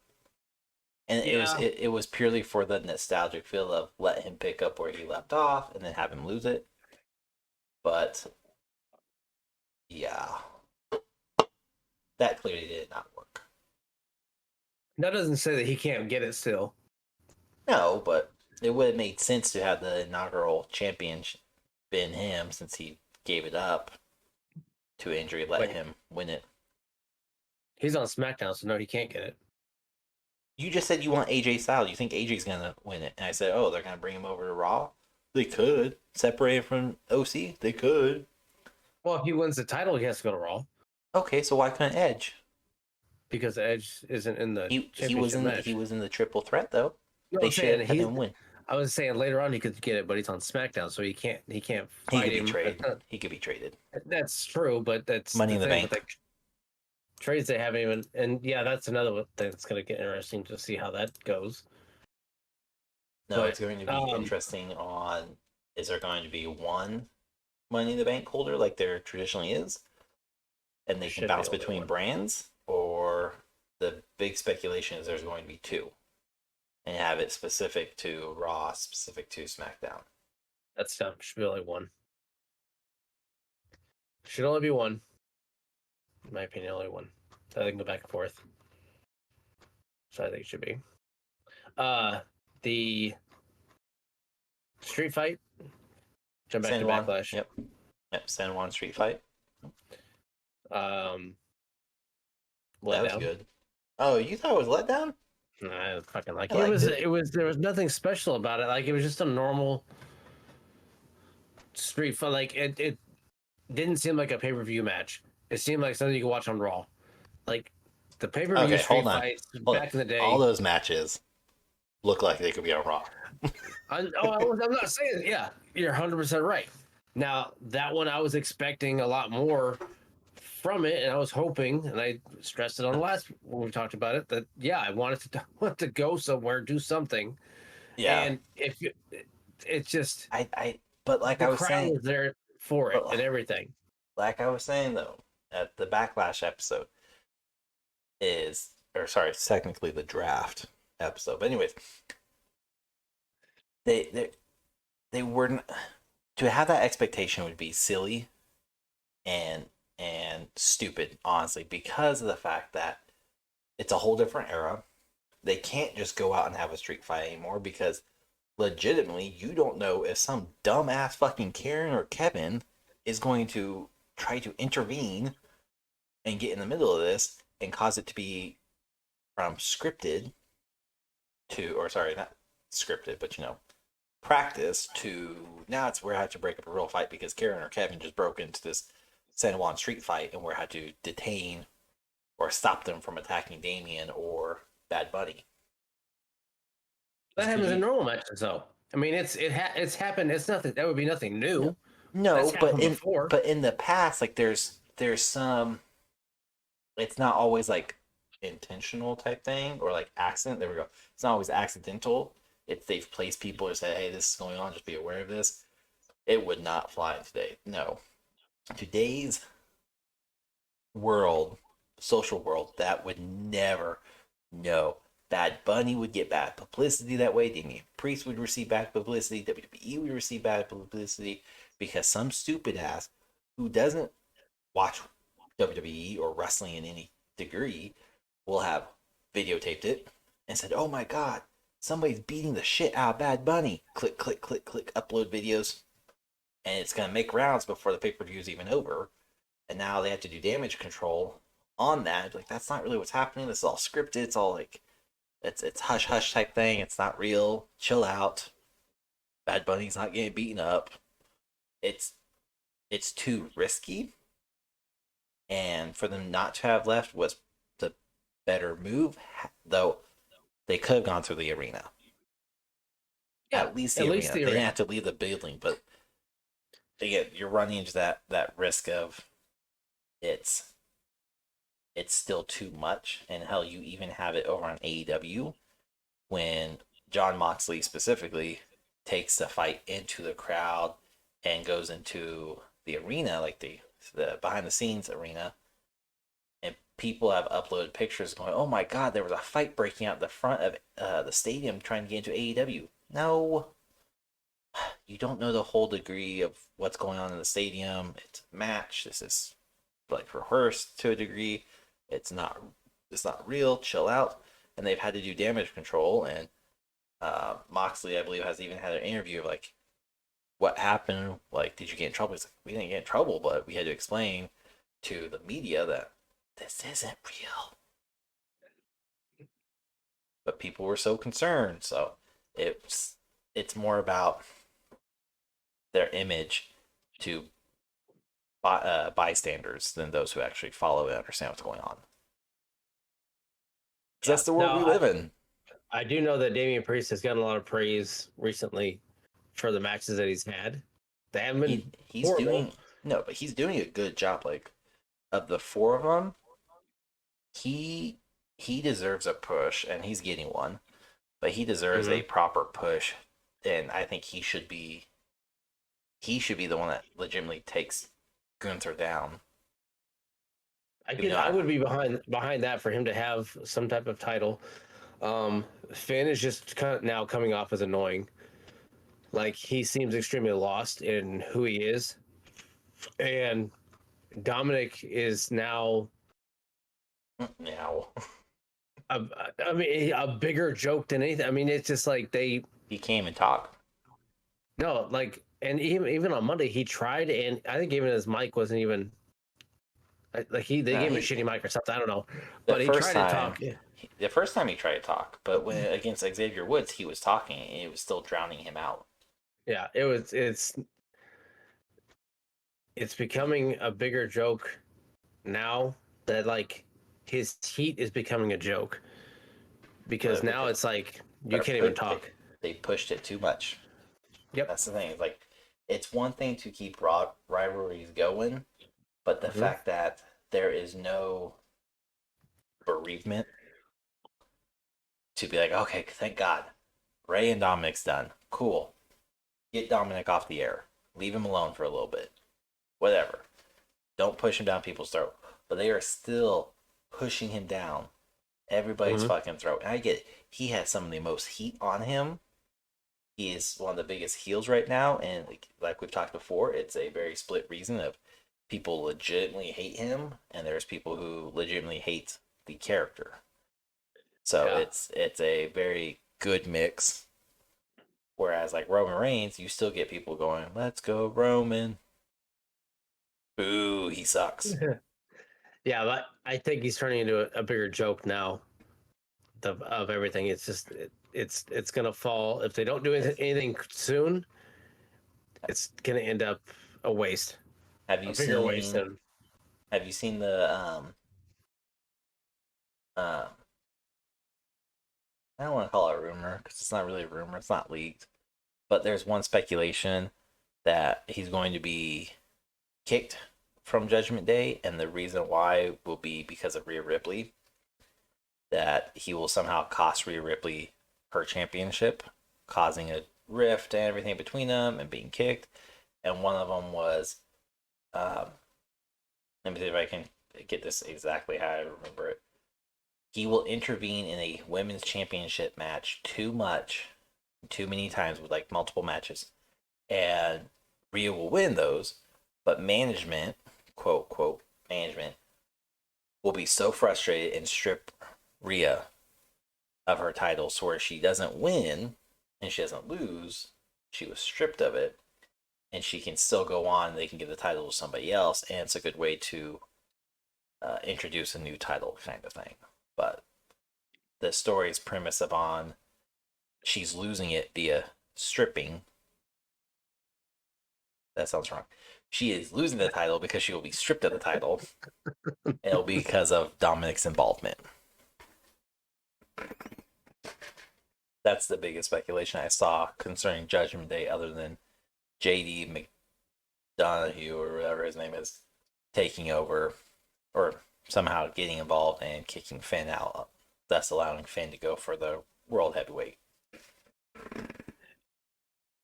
And it was purely for the nostalgic feel of let him pick up where he left off and then have him lose it. But yeah, that clearly did not work. That doesn't say that he can't get it still. No, but it would have made sense to have the inaugural champion been him since he gave it up to injury, let him win it. He's on SmackDown, so no, he can't get it. You just said you want AJ Styles. You think AJ's going to win it. And I said, oh, they're going to bring him over to Raw? They could. Separate him from OC? They could. Well, if he wins the title, he has to go to Raw. Okay, so why couldn't Edge? Because Edge isn't in the championship match. He was in the triple threat, though. No, they should have him win. I was saying later on he could get it, but he's on SmackDown, so he can't fight him. He could be traded. That's true, but that's Money in the Bank. Trades they haven't even, and yeah, that's another thing that's going to get interesting to see how that goes. No, it's going to be interesting on, is there going to be one Money in the Bank holder like there traditionally is? And they can bounce between brands? Or or the big speculation is there's going to be two, and have it specific to Raw, specific to SmackDown. That's dumb. Should be only one. Should only be one. In my opinion, only one. So they can go back and forth. So I think it should be. The street fight. Jump back San to Juan. Backlash. Yep. San Juan street fight. Let That was down. good. Oh, you thought it was let down? I fucking like I it. liked it. It was there was nothing special about it. Like it was just a normal street fight. Like it didn't seem like a pay-per-view match. It seemed like something you could watch on Raw. Like the pay-per-view Okay, street hold on. fights Hold back on. in the day. All those matches look like they could be on Raw. I'm not saying, yeah, you're 100% right. Now, that one I was expecting a lot more from it, and I was hoping, and I stressed it on the last when we talked about it, that, yeah, I wanted to go somewhere, do something. Yeah. And if it's just, but like I the was crowd saying, was there for it but and everything. like I was saying though, at the Backlash episode or sorry, it's technically the draft episode. But anyways, they weren't to have that expectation would be silly and stupid, honestly, because of the fact that it's a whole different era. They can't just go out and have a street fight anymore because legitimately you don't know if some dumbass fucking Karen or Kevin is going to try to intervene and get in the middle of this and cause it to be from scripted to, or sorry, not scripted, but practice to now it's where I have to break up a real fight because Karen or Kevin just broke into this San Juan street fight and we had to detain or stop them from attacking Damien or Bad Bunny. That happens in normal matches, though. I mean, it's happened. It's nothing. That would be nothing new. No, but before. in the past, like there's some. It's not always like intentional type thing or like accident. There we go. It's not always accidental. It's they've placed people to say, "Hey, this is going on. Just be aware of this." It would not fly today. No, today's world, social world, that would never. No, Bad Bunny would get bad publicity that way. Damian Priest would receive bad publicity. WWE would receive bad publicity because some stupid ass who doesn't watch WWE or wrestling in any degree will have videotaped it and said, "Oh my God, somebody's beating the shit out of Bad Bunny." Click, click, click, click, upload videos. And it's going to make rounds before the pay-per-view is even over. And now they have to do damage control on that. Like, that's not really what's happening. This is all scripted. It's all like, it's hush hush type thing. It's not real. Chill out. Bad Bunny's not getting beaten up. It's too risky. And for them not to have left was the better move. Though they could have gone through the arena. Yeah, at least the arena. They didn't have to leave the building, but again, you're running into that risk of it's still too much. And hell, you even have it over on AEW when John Moxley specifically takes the fight into the crowd and goes into the arena, like the behind the scenes arena, and people have uploaded pictures going, "Oh my God, there was a fight breaking out in the front of the stadium trying to get into AEW." No, you don't know the whole degree of what's going on in the stadium. It's a match. This is like rehearsed to a degree. It's not real. Chill out. And they've had to do damage control. And Moxley, I believe, has even had an interview of like, what happened? Like, did you get in trouble? He's like, we didn't get in trouble, but we had to explain to the media that this isn't real. But people were so concerned. So it's more about their image to bystanders than those who actually follow and understand what's going on. Yeah. That's the world we live in. I do know that Damian Priest has gotten a lot of praise recently for the matches that he's had. They haven't been he's doing a good job. Like, of the four of them, he deserves a push, and he's getting one. But he deserves a proper push, and I think he should be the one that legitimately takes Gunther down. I would be behind that for him to have some type of title. Finn is just kind of now coming off as annoying. Like he seems extremely lost in who he is, and Dominic is now Now a, I mean a bigger joke than anything. I mean, it's just like he came and talked. no like, and even on Monday he tried, and I think even his mic wasn't even like they No, gave him a shitty mic or something. I don't know, the but he first tried to time, talk. the first time he tried to talk, but when against Xavier Woods, he was talking, and it was still drowning him out. Yeah, it's becoming a bigger joke now that like his heat is becoming a joke because But now because it's like you they're can't even put talk. they pushed it too much. Yep. That's the thing. It's like it's one thing to keep rivalries going, but the Hmm. fact that there is no bereavement to be like, okay, thank God, Ray and Dominic's done. Cool. Get Dominic off the air. Leave him alone for a little bit. Whatever. Don't push him down people's throat. But they are still pushing him down everybody's Hmm. fucking throat. And I get it. He has some of the most heat on him. He is one of the biggest heels right now, and like we've talked before, it's a very split reason of people legitimately hate him, and there's people who legitimately hate the character. So Yeah. it's a very good mix. Whereas like Roman Reigns, you still get people going, "Let's go Roman." Boo, he sucks. Yeah, but I think he's turning into a bigger joke now of everything. It's just it's gonna fall if they don't do anything soon. It's gonna end up a waste, Have a you bigger waste seen than. have you seen the uh I don't want to call it a rumor because it's not really a rumor, it's not leaked. But there's one speculation that he's going to be kicked from Judgment Day, and the reason why will be because of Rhea Ripley. That he will somehow cost Rhea Ripley her championship, causing a rift and everything between them, and being kicked. And one of them was, um, let me see if I can get this exactly how I remember it. He will intervene in a women's championship match too much, too many times with like multiple matches, and Rhea will win those, but management, quote management, will be so frustrated and strip Rhea of her title, so where she doesn't win and she doesn't lose, she was stripped of it, and she can still go on. They can give the title to somebody else, and it's a good way to introduce a new title kind of thing. But the story's premise upon she's losing it via stripping. That sounds wrong. She is losing the title because she will be stripped of the title. And it'll be because of Dominic's involvement. That's the biggest speculation I saw concerning Judgment Day, other than JD McDonough or whatever his name is taking over or somehow getting involved and kicking Finn out, thus allowing Finn to go for the world heavyweight.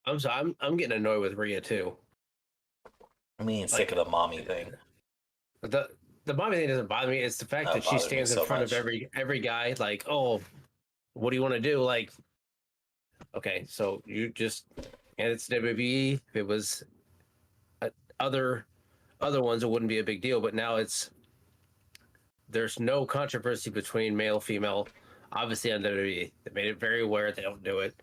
I'm getting annoyed with Rhea too. I mean, sick Like of the mommy thing. the the mommy thing doesn't bother me. It's the fact that That she bothered me stands in so front of much. every guy. Like, oh, what do you want to do? Like, okay, so you just and it's WWE. If it was uh, other other ones, it wouldn't be a big deal. But now there's no controversy between male female. Obviously, on WWE, they made it very aware they don't do it.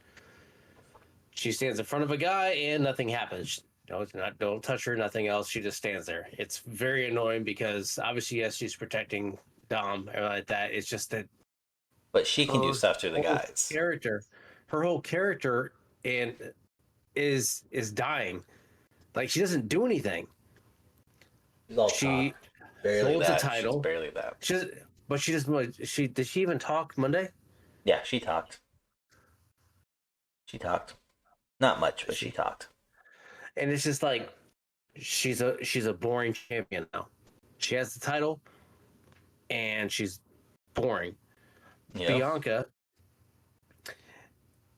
She stands in front of a guy and nothing happens. No, it's not. Don't touch her. Nothing else. She just stands there. It's very annoying because obviously, yes, she's protecting Dom and like that. It's just that But she can do her stuff to the whole guys. character, her whole character, and is dying. Like she doesn't do anything. She's all She talk. Barely holds the that. She's title. barely that. She does, but she doesn't. She did she even talk Monday? Yeah, she talked. She talked. Not much, but she She talked. and it's just like she's a boring champion now. She has the title and she's boring. You know, Bianca,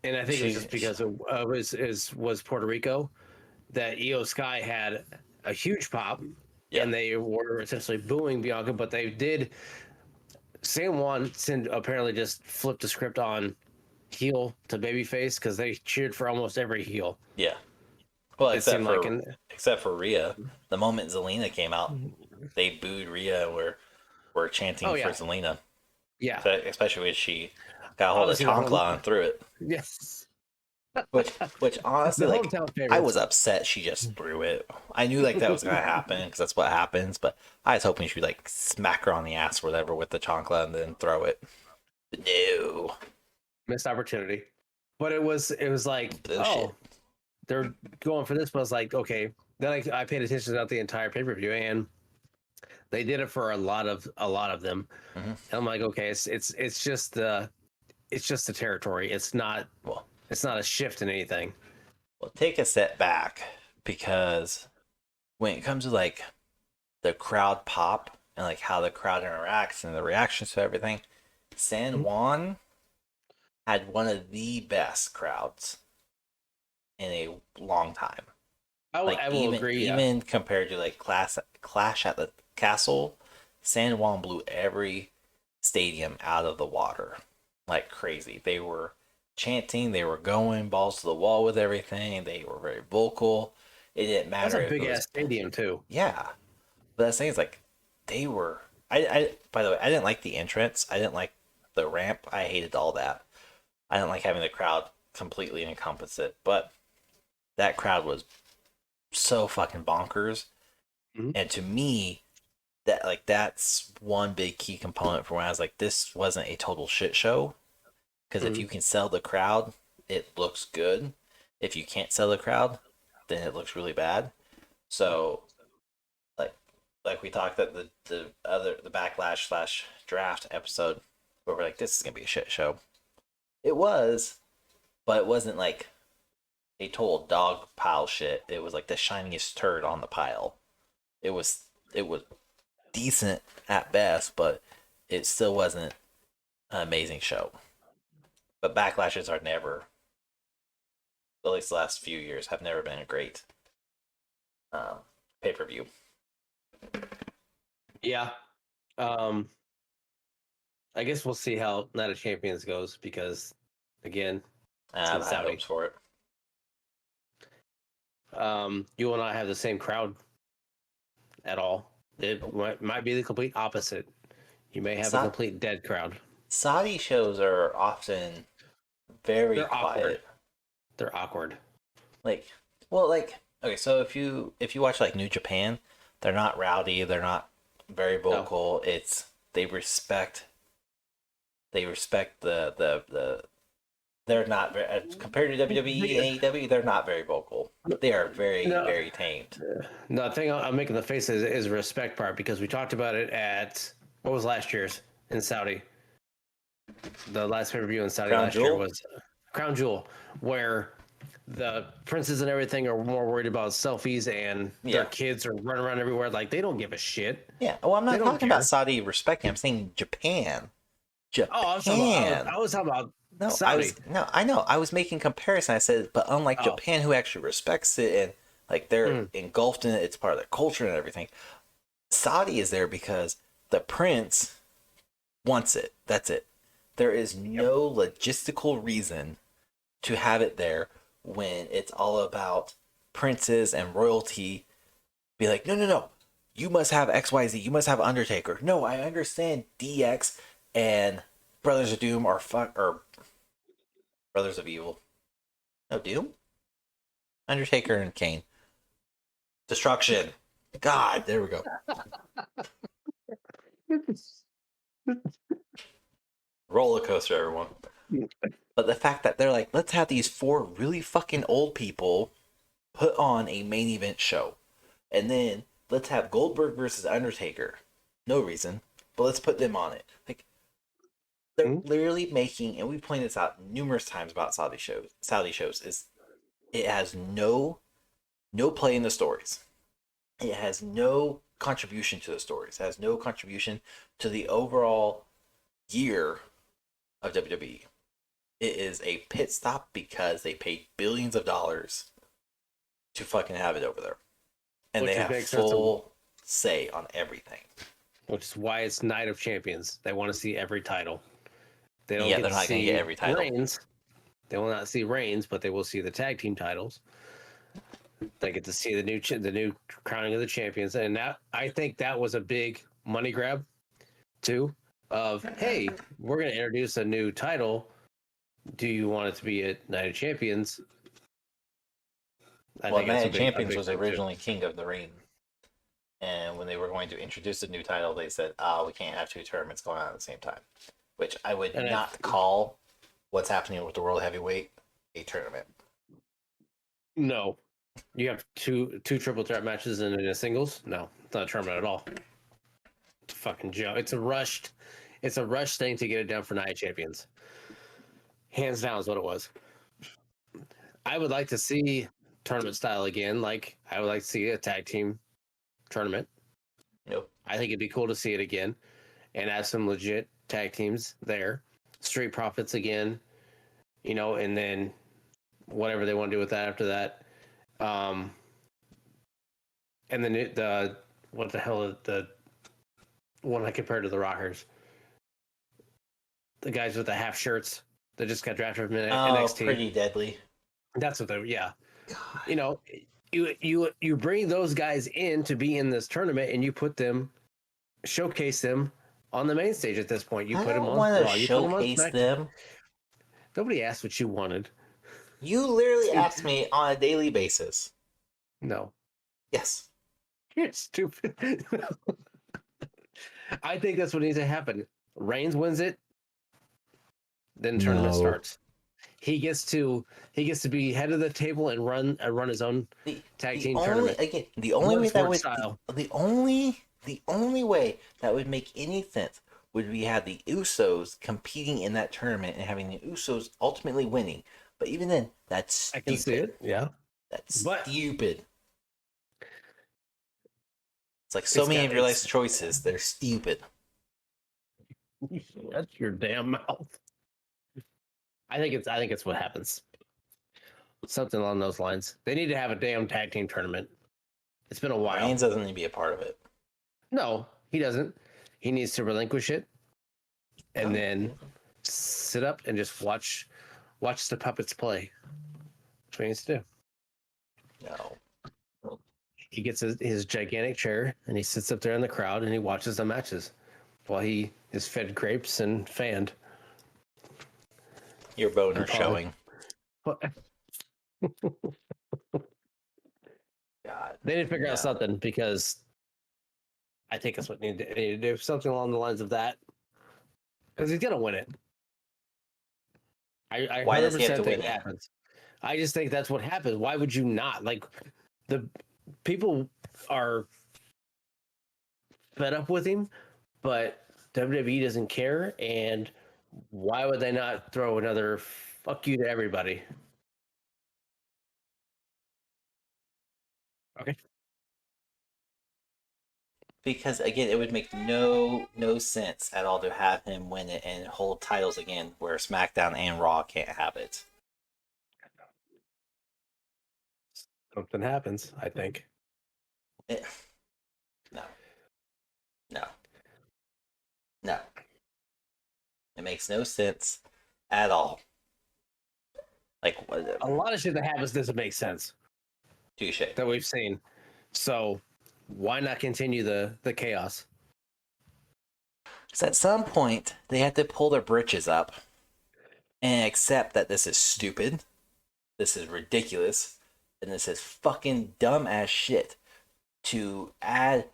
and I think it was she, just because of was Puerto Rico that Io Sky had a huge pop, Yeah. and they were essentially booing Bianca, but they did. San Juan apparently just flipped the script on heel to babyface because they cheered for almost every heel. Yeah. Well, It seemed like, except for Rhea, the moment Zelina came out, they booed Rhea and were chanting oh for yeah, Zelina. yeah. So, especially when she got a hold of Obviously, the Chancla and threw it. yes, Which honestly, the like, hometown I favorites. was upset she just threw it. I knew like that was gonna happen because that's what happens. But I was hoping she'd like smack her on the ass or whatever with the chancla and then throw it. But no Missed opportunity, but it was like, bullshit. oh, they're going for this, but I was like, okay. Then I paid attention throughout the entire pay per view, and they did it for a lot of them. Mm-hmm. And I'm like, okay, it's just the territory. Well, It's not a shift in anything. well, take a step back because when it comes to like the crowd pop and like how the crowd interacts and the reactions to everything, San Juan had one of the best crowds in a long time. Like I will agree. Yeah, even compared to like Clash at the Castle, San Juan blew every stadium out of the water like crazy. They were chanting, they were going balls to the wall with everything. They were very vocal. It didn't that's matter a if it big was ass stadium too. yeah. But that's the thing is like they were. I by the way, I didn't like the entrance. I didn't like the ramp. I hated all that. I didn't like having the crowd completely encompass it. But that crowd was so fucking bonkers. Mhm. And to me, that's one big key component for when I was like, this wasn't a total shit show. Because if Mhm. you can sell the crowd, it looks good. If you can't sell the crowd, then it looks really bad. So like we talked at the backlash slash draft episode where we're like, this is gonna be a shit show. It was, but it wasn't like a total dog pile shit. It was like the shiniest turd on the pile. It was decent at best, but it still wasn't an amazing show. But backlashes are never, at least the last few years, have never been a great pay per view. Yeah. Um, I guess we'll see how Night of Champions goes because, again, I it's in have high Saudi. hopes for it. You and I have the same crowd at all. It might be the complete opposite. You may have a Sa- complete dead crowd. Saudi shows are often very They're awkward. quiet. They're awkward. Like, well, like okay, so if you watch like New Japan, they're not rowdy. They're not very No. vocal. It's they respect the they're not very, compared to WWE and AEW, they're not very vocal. They are very No. very tamed. No, the thing I'm making the face is respect part because we talked about it at what was last year's in Saudi. The last pay per view in Saudi Crown last year Jewel? was Crown Jewel, where the princes and everything are more worried about selfies and their Yeah. kids are running around everywhere. Like they don't give a shit. Yeah. Oh, I'm They not don't talking about care. Saudi respecting. I'm saying Japan. Oh, I was talking about. Japan. I was talking about No, Saudi. I know. I was making comparison. I said, but unlike Oh, Japan, who actually respects it and like they're mm, engulfed in it, it's part of their culture and everything. Saudi is there because the prince wants it. That's it. There is yep. no logistical reason to have it there when it's all about princes and royalty. Be like, no, no, no. You must have XYZ. You must have Undertaker. No, I understand DX and Brothers of Doom or Brothers of Evil. No, Doom? Undertaker and Kane. Destruction. God, there we go. Roller coaster, everyone. But the fact that they're like, let's have these four really fucking old people put on a main event show. And then let's have Goldberg versus Undertaker. No reason. But let's put them on it. Like they're mm, literally making, and we've pointed this out numerous times about Saudi shows, is it has no play in the stories. It has no contribution to the stories. It has no contribution to the overall year of WWE. It is a pit stop because they paid billions of dollars to fucking have it over there. And which they have makes sense. full say on everything. Which is why it's Night of Champions. They want to see every title. They don't Yeah, get they're to not going to see get every title. Reigns. They will not see Reigns, but they will see the tag team titles. They get to see the new crowning of the champions, and that I think that was a big money grab, too. Of hey, we're going to introduce a new title. Do you want it to be at Night of Champions? I think Night that's of Champions big was thing, too. originally King of the Ring. And when they were going to introduce a new title, they said, we can't have two tournaments going on at the same time. Which I would And not call what's happening with the World Heavyweight a tournament. No. You have two triple threat matches in a singles? No, it's not a tournament at all. It's a fucking joke. It's a rushed thing to get it done for Night of Champions. Hands down is what it was. I would like to see tournament style again. Like I would like to see a tag team tournament. Nope. I think it'd be cool to see it again and have some legit tag teams there. Street Profits again, and then whatever they want to do with that after that. And then the what the hell is the one I compared to the Rockers? The guys with the half shirts that just got drafted from NXT. Pretty deadly. That's what they yeah. God. You bring those guys in to be in this tournament and you put them, showcase them on the main stage at this point. You I put them don't on want Raw. to You put them on showcase SmackDown. them. Nobody asked what you wanted. You literally ask me on a daily basis. No. Yes. You're stupid. I think that's what needs to happen. Reigns wins it, then the tournament starts. He gets to be head of the table and run his own tag team tournament. Again, the only way that would make any sense would be have the Usos competing in that tournament and having the Usos ultimately winning. But even then, that's stupid. I can see it. Yeah, that's stupid. It's like many of your life's choices. They're stupid. Shut your damn mouth. I think it's what happens. Something along those lines. They need to have a damn tag team tournament. It's been a while. Reigns doesn't need to be a part of it. No, he doesn't. He needs to relinquish it and then sit up and just watch the puppets play. That's what he needs to do. No. He gets his gigantic chair and he sits up there in the crowd and he watches the matches while he is fed grapes and fanned. Your boner showing. God. They need to figure out something because I think that's what they need to do. Something along the lines of that. Because he's going to win it. I Why does he have to think win it happens. I just think that's what happens. Why would you not? Like, the people are fed up with him, but WWE doesn't care, and why would they not throw another fuck you to everybody? Okay. Because again, it would make no sense at all to have him win it and hold titles again, where SmackDown and Raw can't have it. Something happens, I think. No. It makes no sense at all. Like a lot of shit that happens doesn't make sense. Touche. That we've seen. So why not continue the chaos? Because at some point they have to pull their britches up and accept that this is stupid, this is ridiculous, and this is fucking dumb ass shit to add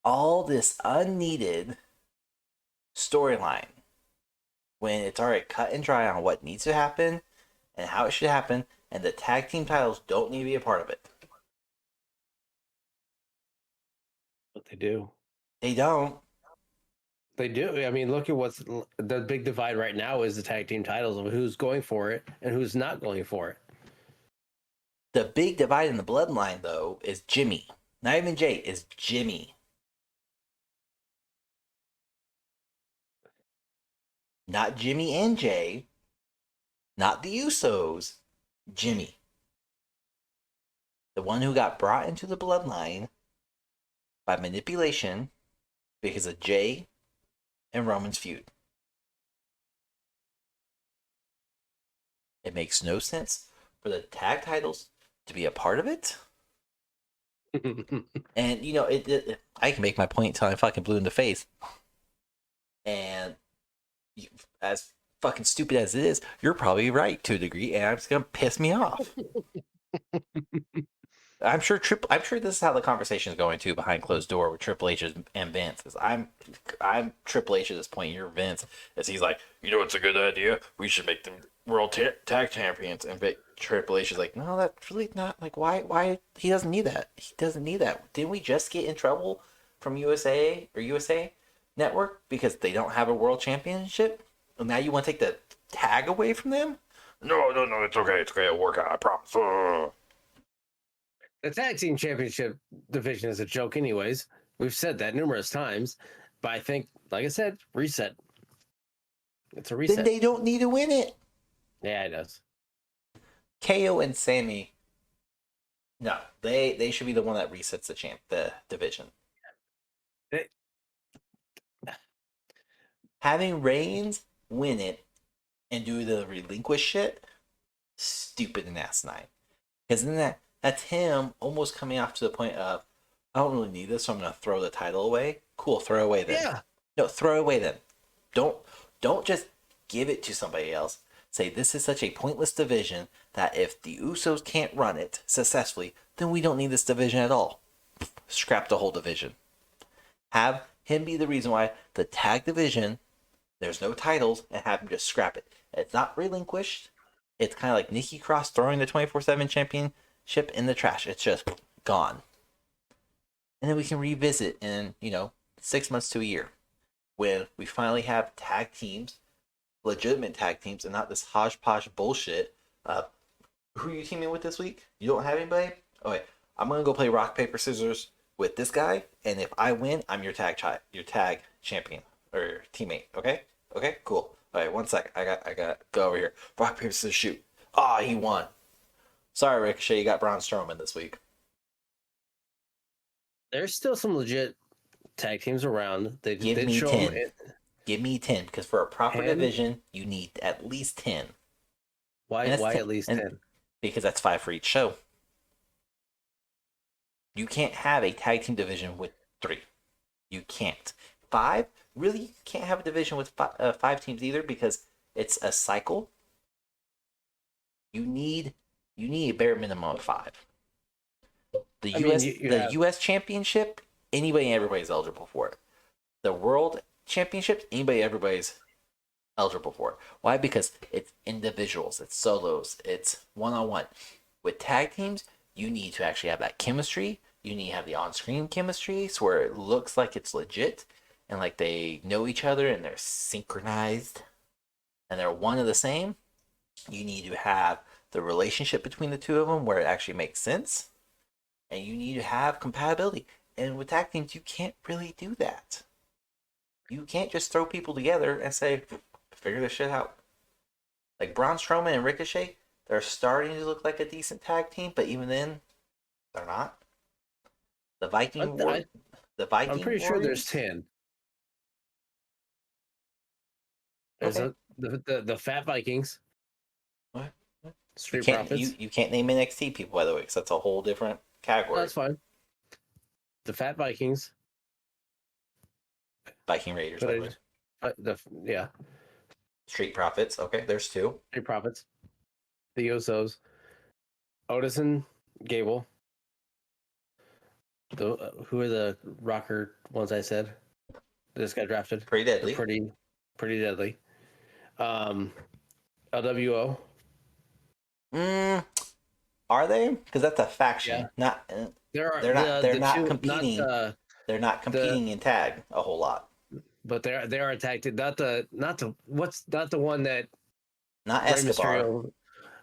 all this unneeded storyline when it's already cut and dry on what needs to happen and how it should happen, and the tag team titles don't need to be a part of it. But they do. They don't. They do. I mean, look at what's the big divide right now is the tag team titles of who's going for it and who's not going for it. The big divide in the bloodline, though, is Jimmy. Not even Jay, is Jimmy. Not Jimmy and Jay. Not the Usos. Jimmy. The one who got brought into the bloodline by manipulation because of Jay and Roman's feud. It makes no sense for the tag titles to be a part of it. And I can make my point until I'm fucking blue in the face. And as fucking stupid as it is, you're probably right to a degree, and it's gonna piss me off. I'm sure this is how the conversation is going too behind closed door with Triple H and Vince. Is I'm Triple H at this point. You're Vince, as he's like, it's a good idea. We should make them world tag champions. And Triple H is like, no, that's really not like why he doesn't need that. He doesn't need that. Didn't we just get in trouble from USA Network because they don't have a world championship? And now you want to take the tag away from them? No, it's okay. It's okay. It'll work out. I promise. The tag team championship division is a joke, anyways. We've said that numerous times, but I think, like I said, reset. It's a reset. Then they don't need to win it. Yeah, it does. KO and Sammy. No, they should be the one that resets the division. Having Reigns win it and do the relinquish shit, stupid and asinine. Because then that's him almost coming off to the point of, I don't really need this, so I'm gonna throw the title away. Cool, throw away then. Yeah. No, throw away then. Don't just give it to somebody else. Say this is such a pointless division that if the Usos can't run it successfully, then we don't need this division at all. Scrap the whole division. Have him be the reason why the tag division, there's no titles, and have him just scrap it. It's not relinquished. It's kind of like Nikki Cross throwing the 24/7 championship in the trash. It's just gone. And then we can revisit in, 6 months to a year when we finally have tag teams, legitimate tag teams, and not this hodgepodge bullshit. Who are you teaming with this week? You don't have anybody? Okay, I'm going to go play rock, paper, scissors with this guy, and if I win, I'm your tag champion or your teammate. Okay, cool. All right, 1 sec. I got go over here. Rock, paper, scissors, shoot. Ah, he won. Sorry, Ricochet, you got Braun Strowman this week. There's still some legit tag teams around. They Give did me show 10. them. Give me 10, because for a proper 10? division, you need at least 10. Why at least 10? Because that's 5 for each show. You can't have a tag team division with 3. You can't. 5? Really? You can't have a division with 5 teams either because it's a cycle. You need a bare minimum of 5. The US Championship, anybody and everybody's eligible for it. The World Championships, everybody's eligible for it. Why? Because it's individuals, it's solos, it's one-on-one. With tag teams, you need to actually have that chemistry. You need to have the on-screen chemistry, so where it looks like it's legit and like they know each other and they're synchronized and they're one and the same. You need to have the relationship between the two of them where it actually makes sense. And you need to have compatibility. And with tag teams, you can't really do that. You can't just throw people together and say, figure this shit out. Like Braun Strowman and Ricochet, they're starting to look like a decent tag team, but even then, they're not. The Viking I'm pretty sure there's 10. There's Okay. the Fat Vikings. What? Street Profits. You can't name NXT people, by the way, because that's a whole different category. That's fine. The Fat Vikings. Viking Raiders, by the way. Yeah. Street Profits. Okay, there's 2. Street Profits. The Usos. Otis and Gable. Who are the rocker ones I said? They just got drafted. Pretty deadly. Pretty deadly. LWO. Are they? Because that's a faction. Yeah. They're not competing. They're not competing in tag a whole lot. But they are a tag team. Not the one that not Escobar. Mysterio,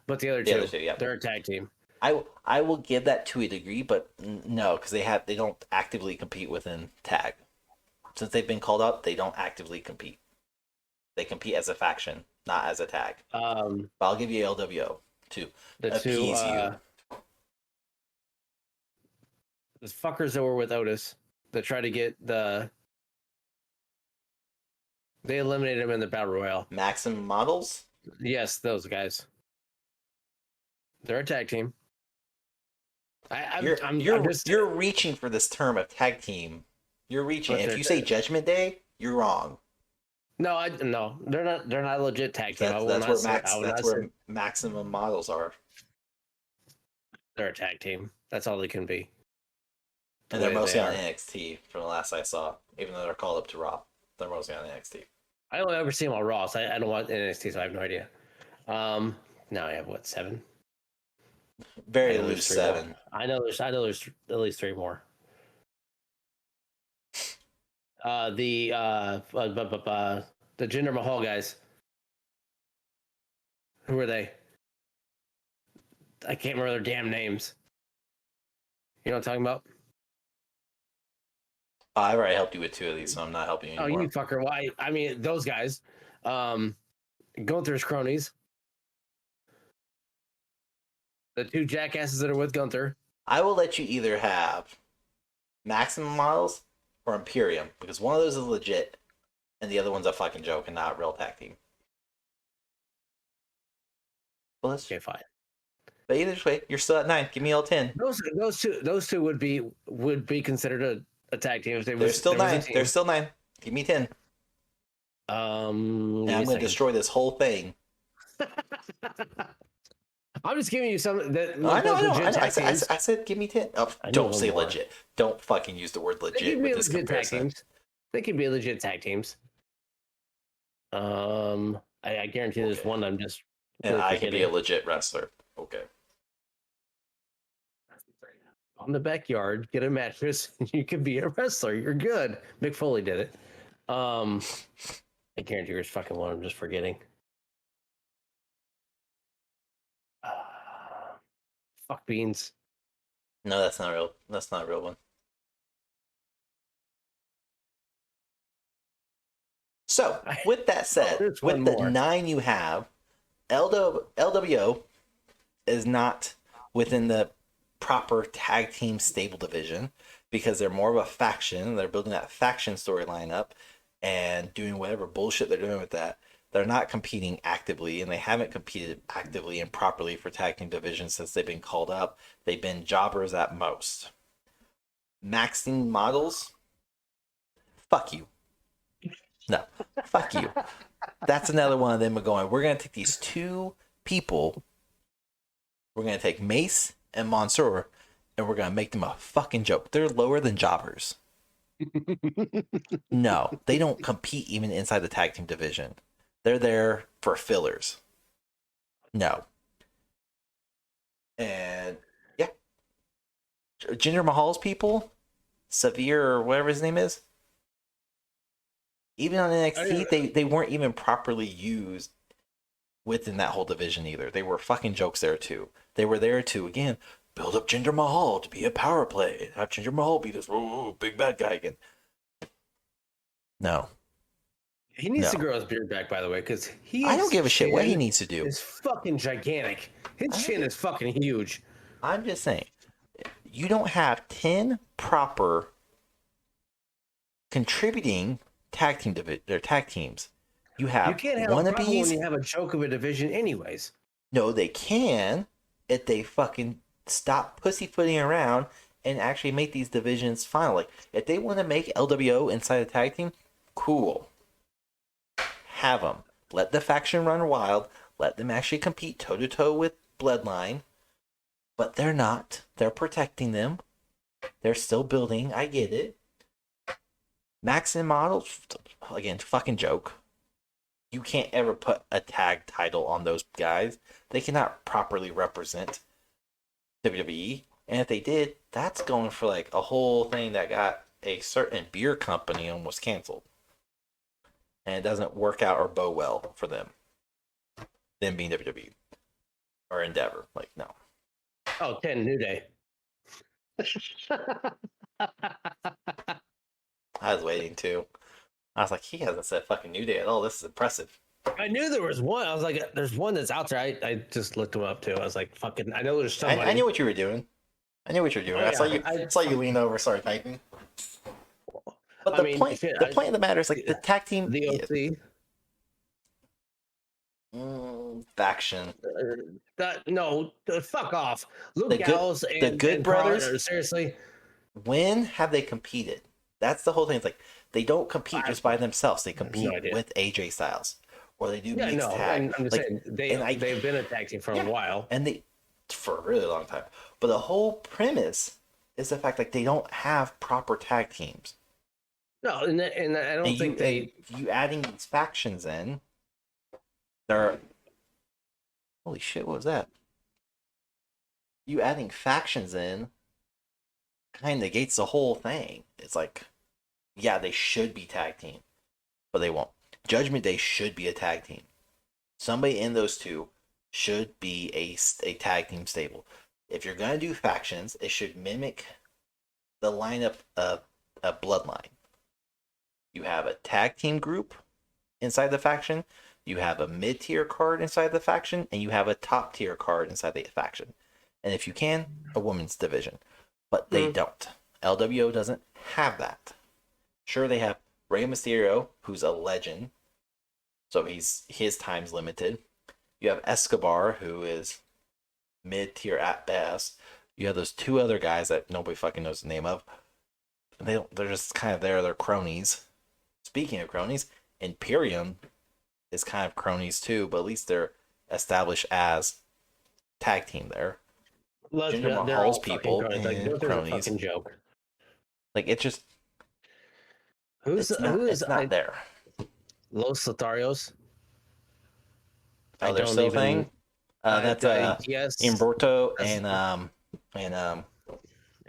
but the other two. Yeah. They're a tag team. I will give that to a degree, but no, because they don't actively compete within tag. Since they've been called up, they don't actively compete. They compete as a faction, not as a tag. But I'll give you LWO to appease you. The fuckers that were with Otis, They try to get the. They eliminated him in the battle royale. Maximum Models. Yes, those guys. They're a tag team. You're reaching for this term of tag team. You're reaching. If you say Judgment Day, you're wrong. No, they're not. They're not a legit tag team. That's where Maximum Models are. They're a tag team. That's all they can be. And they're mostly on NXT from the last I saw. Even though they're called up to Raw, they're mostly on NXT. I don't ever see them on Raw. So I don't watch NXT, so I have no idea. Now I have what, 7? Very loose 7. More. I know there's at least 3 more. The Jinder Mahal guys. Who are they? I can't remember their damn names. You know what I'm talking about? I've already helped you with 2 of these, so I'm not helping you anymore. Oh, you fucker. Why? I mean, those guys. Gunther's cronies. The 2 jackasses that are with Gunther. I will let you either have Maximum Models or Imperium, because one of those is legit, and the other one's a fucking joke and not a real tag team. Well, okay, fine. But either way, you're still at 9. Give me all 10. Those two would be considered a tag team. If they're still 9. They're still 9. Give me 10. And I'm going to destroy this whole thing. I'm just giving you some. That, I know. I said give me 10. Oh, don't say legit. Don't fucking use the word legit with this comparison. They could be legit tag teams. I guarantee there's one I'm just. And I can be a legit wrestler. Okay. On the backyard, get a mattress. You can be a wrestler. You're good. Mick Foley did it. I guarantee there's fucking one I'm just forgetting. Fuck beans. No, that's not real. That's not a real one. So, with that said, with the 9 you have, LWO is not within the proper tag team stable division because they're more of a faction. They're building that faction storyline up and doing whatever bullshit they're doing with that. They're not competing actively, and they haven't competed actively and properly for tag team division since they've been called up. They've been jobbers at most. Maxing Models, fuck you. No, fuck you. That's another one of them going, we're going to take these 2 people, we're going to take Mace and Mansoor, and we're going to make them a fucking joke. They're lower than jobbers. No, they don't compete even inside the tag team division. They're there for fillers. No. And, yeah. Jinder Mahal's people, Severe or whatever his name is, even on NXT, they weren't even properly used within that whole division either. They were fucking jokes there too. They were there to, again, build up Jinder Mahal to be a power play. Have Jinder Mahal be this big bad guy again. No. He needs to grow his beard back, by the way, because I don't give a shit what he needs to do. It's fucking gigantic. His chin is fucking huge. I'm just saying, you don't have 10 proper contributing tag teams. You can't have wannabes. A problem when you have a joke of a division, anyways. No, they can if they fucking stop pussyfooting around and actually make these divisions final. Like, if they want to make LWO inside a tag team, cool. Have them. Let the faction run wild. Let them actually compete toe-to-toe with Bloodline. But they're not. They're protecting them. They're still building. I get it. Max and Models, again, fucking joke. You can't ever put a tag title on those guys. They cannot properly represent WWE. And if they did, that's going for like a whole thing that got a certain beer company almost canceled. And it doesn't work out or bow well for them. Them being WWE. Or Endeavor. Like, no. Oh, 10 New Day. I was waiting too. I was like, he hasn't said fucking New Day at all. This is impressive. I knew there was one. I was like, there's one that's out there. I just looked him up too. I was like, fucking, I know there's somebody. I knew what you were doing. I knew what you were doing. I saw you lean over, started typing. But I mean, shit, the point of the matter is like the tag team the OC. faction. No, fuck off. Luke The good Gallows the and Good Carl. Brothers. Seriously, When have they competed? That's the whole thing. It's like they don't compete I just by themselves. They have no compete idea. with AJ Styles, or they do Yeah, mixed no, tag. and I'm just Like, saying and I they've been a tag team for a yeah, while. and they for a really long time. But the whole premise is the fact like they don't have proper tag teams. No, and I don't think And you adding these factions in. They're holy shit. What was that? You adding factions in kind of negates the whole thing. It's like, yeah, they should be tag team, but they won't. Judgment Day should be a tag team. Somebody in those two should be a tag team stable. If you're gonna do factions, it should mimic the lineup of a bloodline. You have a tag team group inside the faction, you have a mid tier card inside the faction, and you have a top tier card inside the faction. And if you can, a women's division. But they don't. LWO doesn't have that. Sure, they have Rey Mysterio, who's a legend, so his time's limited. You have Escobar, who is mid tier at best. You have those two other guys that nobody fucking knows the name of. They're just kind of there. They're cronies. Speaking of cronies, Imperium is kind of cronies too, but at least they're established as tag team there. Jinder They're Mahal's all people people like and there's a cronies. fucking joke. Like it just Who is it's not there. Los Lotharios? Oh, I they're don't still even. thing. That's Yes, Humberto that's and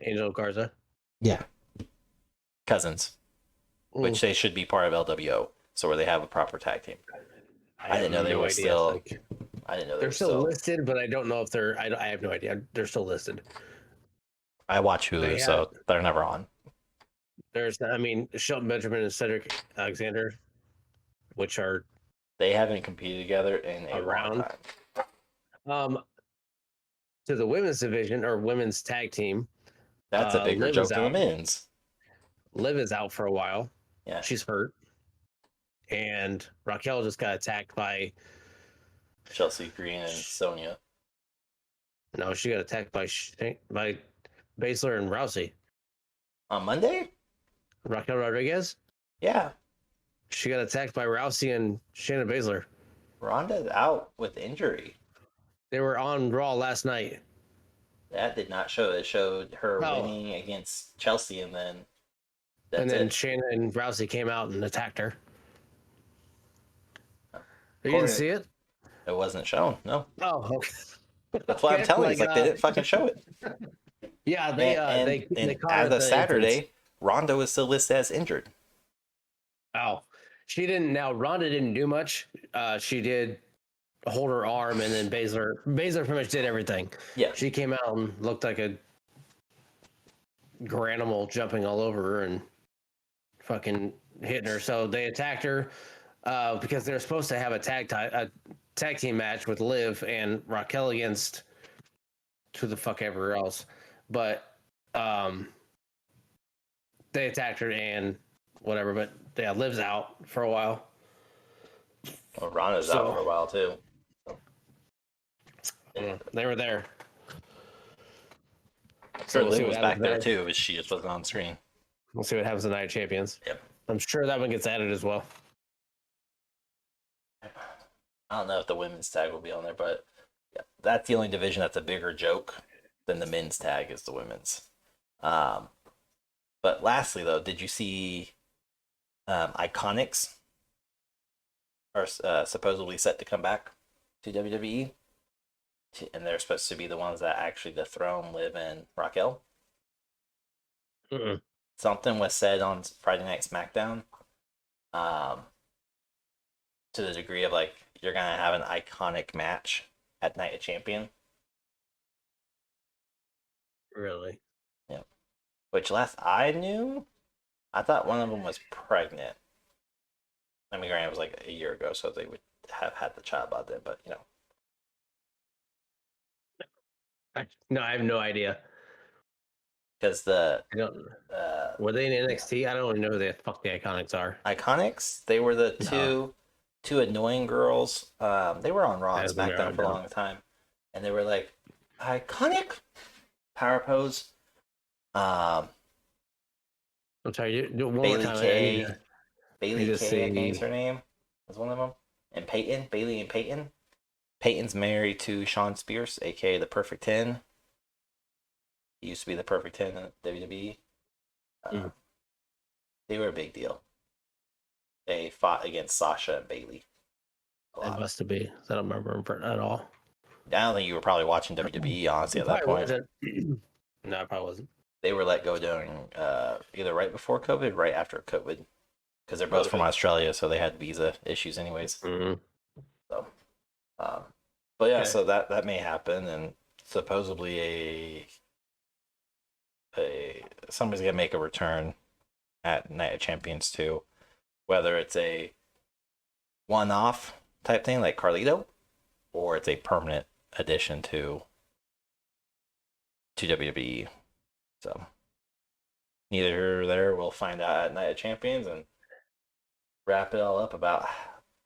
Angel Garza. yeah, cousins, which they should be part of LWO, so where they have a proper tag team. I didn't know they were still. Like, I didn't know they're still listed, but I don't know if they're. I have no idea. They're still listed. I watch Hulu, so they're never on. There's, I mean, Shelton Benjamin and Cedric Alexander, which are They haven't competed together in a long time. To the women's division or women's tag team. That's a bigger Liv joke is than the out. men's. Liv is out for a while. Yeah, she's hurt, and Raquel just got attacked by Chelsea Green and Sonya. No, she got attacked by Baszler and Rousey. On Monday? Raquel Rodriguez? Yeah. She got attacked by Rousey and Shayna Baszler. Ronda's out with injury. They were on Raw last night. That did not show. It showed her winning against Chelsea, and then Shayna and Rousey came out and attacked her. You didn't see it? It wasn't shown. No. Oh, okay. That's why I'm telling you. It's like they didn't fucking show it. Yeah, they as of Saturday, Ronda was still listed as injured. Oh, she didn't. Now Ronda didn't do much. She did hold her arm, and then Baszler pretty much did everything. Yeah, she came out and looked like a granimal jumping all over her and fucking hitting her. So they attacked her because they're supposed to have a tag team match with Liv and Raquel against who the fuck ever else, but they attacked her and whatever. But yeah, Liv's out for a while. Well, Ronda's out for a while too. Yeah, they were there. So Liv was back there too, but she just wasn't on screen. We'll see what happens to Night of Champions. Yep. I'm sure that one gets added as well. I don't know if the women's tag will be on there, but yeah, that's the only division that's a bigger joke than the men's tag is the women's. But lastly, though, did you see Iconics are supposedly set to come back to WWE? And they're supposed to be the ones that actually dethrone Liv and Raquel? Something was said on Friday Night SmackDown to the degree of like, you're going to have an iconic match at Night of Champion. Really? Yeah. Which last I knew, I thought one of them was pregnant. I mean, granted, it was like a year ago, so they would have had the child by then, but you know. No, I have no idea. because the I don't. Were they in yeah. NXT? I don't even know who the fuck the Iconics are. Iconics, they were the No, two annoying girls. They were on Raw and as the SmackDown for a no. long time, and they were like iconic power pose. Um, I'm sorry. Do one more Bailey time. I need K, to. I need Bailey to K, I think is see. her name, was one of them, and Peyton, Bailey and Peyton. Peyton's married to Sean Spears, aka the Perfect 10. He used to be the Perfect 10 in WWE. Mm. They were a big deal. They fought against Sasha and Bailey a It lot. must have been. I don't remember them at all. I don't think you were probably watching WWE, honestly, It at that probably point. wasn't. No, it probably wasn't. They were let go during either right before COVID, right after COVID, because they're both from Australia, so they had visa issues, anyways. Mm-hmm. So, but yeah, Okay. so that may happen, and supposedly somebody's gonna make a return at Night of Champions 2, whether it's a one-off type thing like Carlito, or it's a permanent addition to WWE. So neither here or there. We'll find out at Night of Champions and wrap it all up about.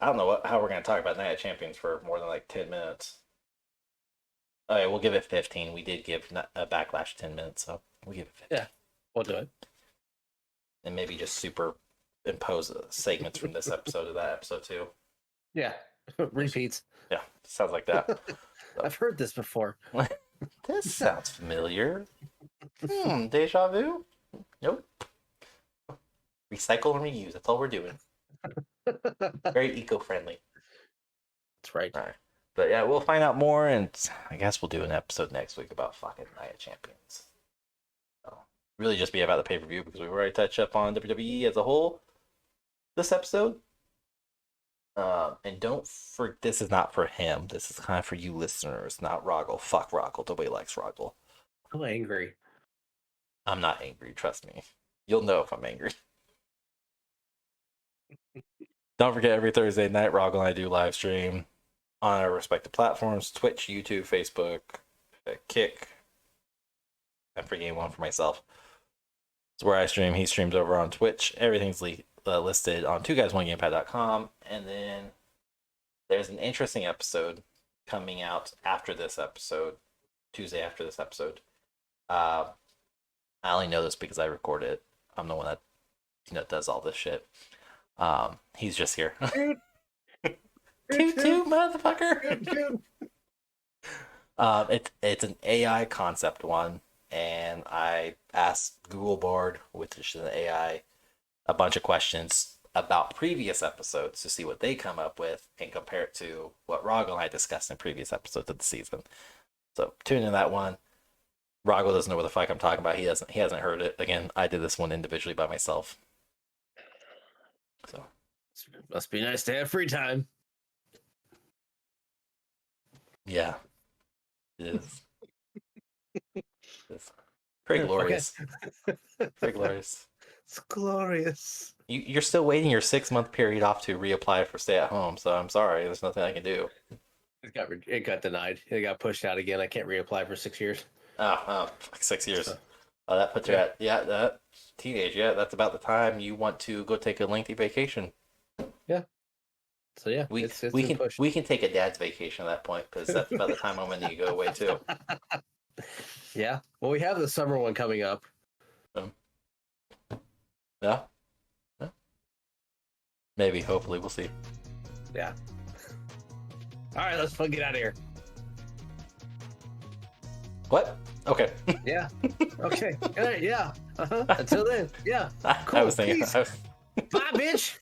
I don't know how we're going to talk about Night of Champions for more than like 10 minutes. All right, we'll give it 15. We did give a Backlash 10 minutes, so we'll give it 15. Yeah, we'll do it. And maybe just superimpose segments from this episode to that episode too. Yeah, repeats. Yeah, sounds like that. I've heard this before. This sounds familiar. Deja vu? Nope. Recycle and reuse. That's all we're doing. Very eco-friendly. That's right. All right. But yeah, we'll find out more, and I guess we'll do an episode next week about fucking Night of Champions. So, really just be about the pay-per-view, because we've already touched up on WWE as a whole this episode. And don't this is not for him. This is kind of for you listeners, not Rahgel. Fuck Rahgel. Nobody likes Rahgel. I'm angry. I'm not angry, trust me. You'll know if I'm angry. Don't forget, every Thursday night, Rahgel and I do live stream on our respective platforms: Twitch, YouTube, Facebook, Kick. I'm forgetting one for myself. It's where I stream. He streams over on Twitch. Everything's listed on 2guys1gamepad.com. And then there's an interesting episode coming out after this episode, Tuesday after this episode. I only know this because I record it. I'm the one that does all this shit. He's just here. Toot, motherfucker. It's an AI concept one, and I asked Google Bard, which is an AI, a bunch of questions about previous episodes to see what they come up with and compare it to what Rahgel and I discussed in previous episodes of the season. So tune in that one. Rahgel doesn't know what the fuck I'm talking about. He hasn't heard it. Again, I did this one individually by myself. So must be nice to have free time. Yeah, it is. It's pretty glorious. Okay. Pretty glorious. It's glorious. You're still waiting your 6-month period off to reapply for stay at home, so I'm sorry. There's nothing I can do. It got denied. It got pushed out again. I can't reapply for 6 years. Oh, 6 years. So, that puts you at that teenage. Yeah, that's about the time you want to go take a lengthy vacation. Yeah. So yeah, we can take a dad's vacation at that point, because that's about the time I'm gonna need to go away too. Yeah. Well, we have the summer one coming up. Yeah. Maybe. Hopefully, we'll see. Yeah. All right, let's get out of here. What? Okay. Yeah. Okay. All right, yeah. Uh-huh. Until then, yeah. Cool. I was thinking. Bye, bitch.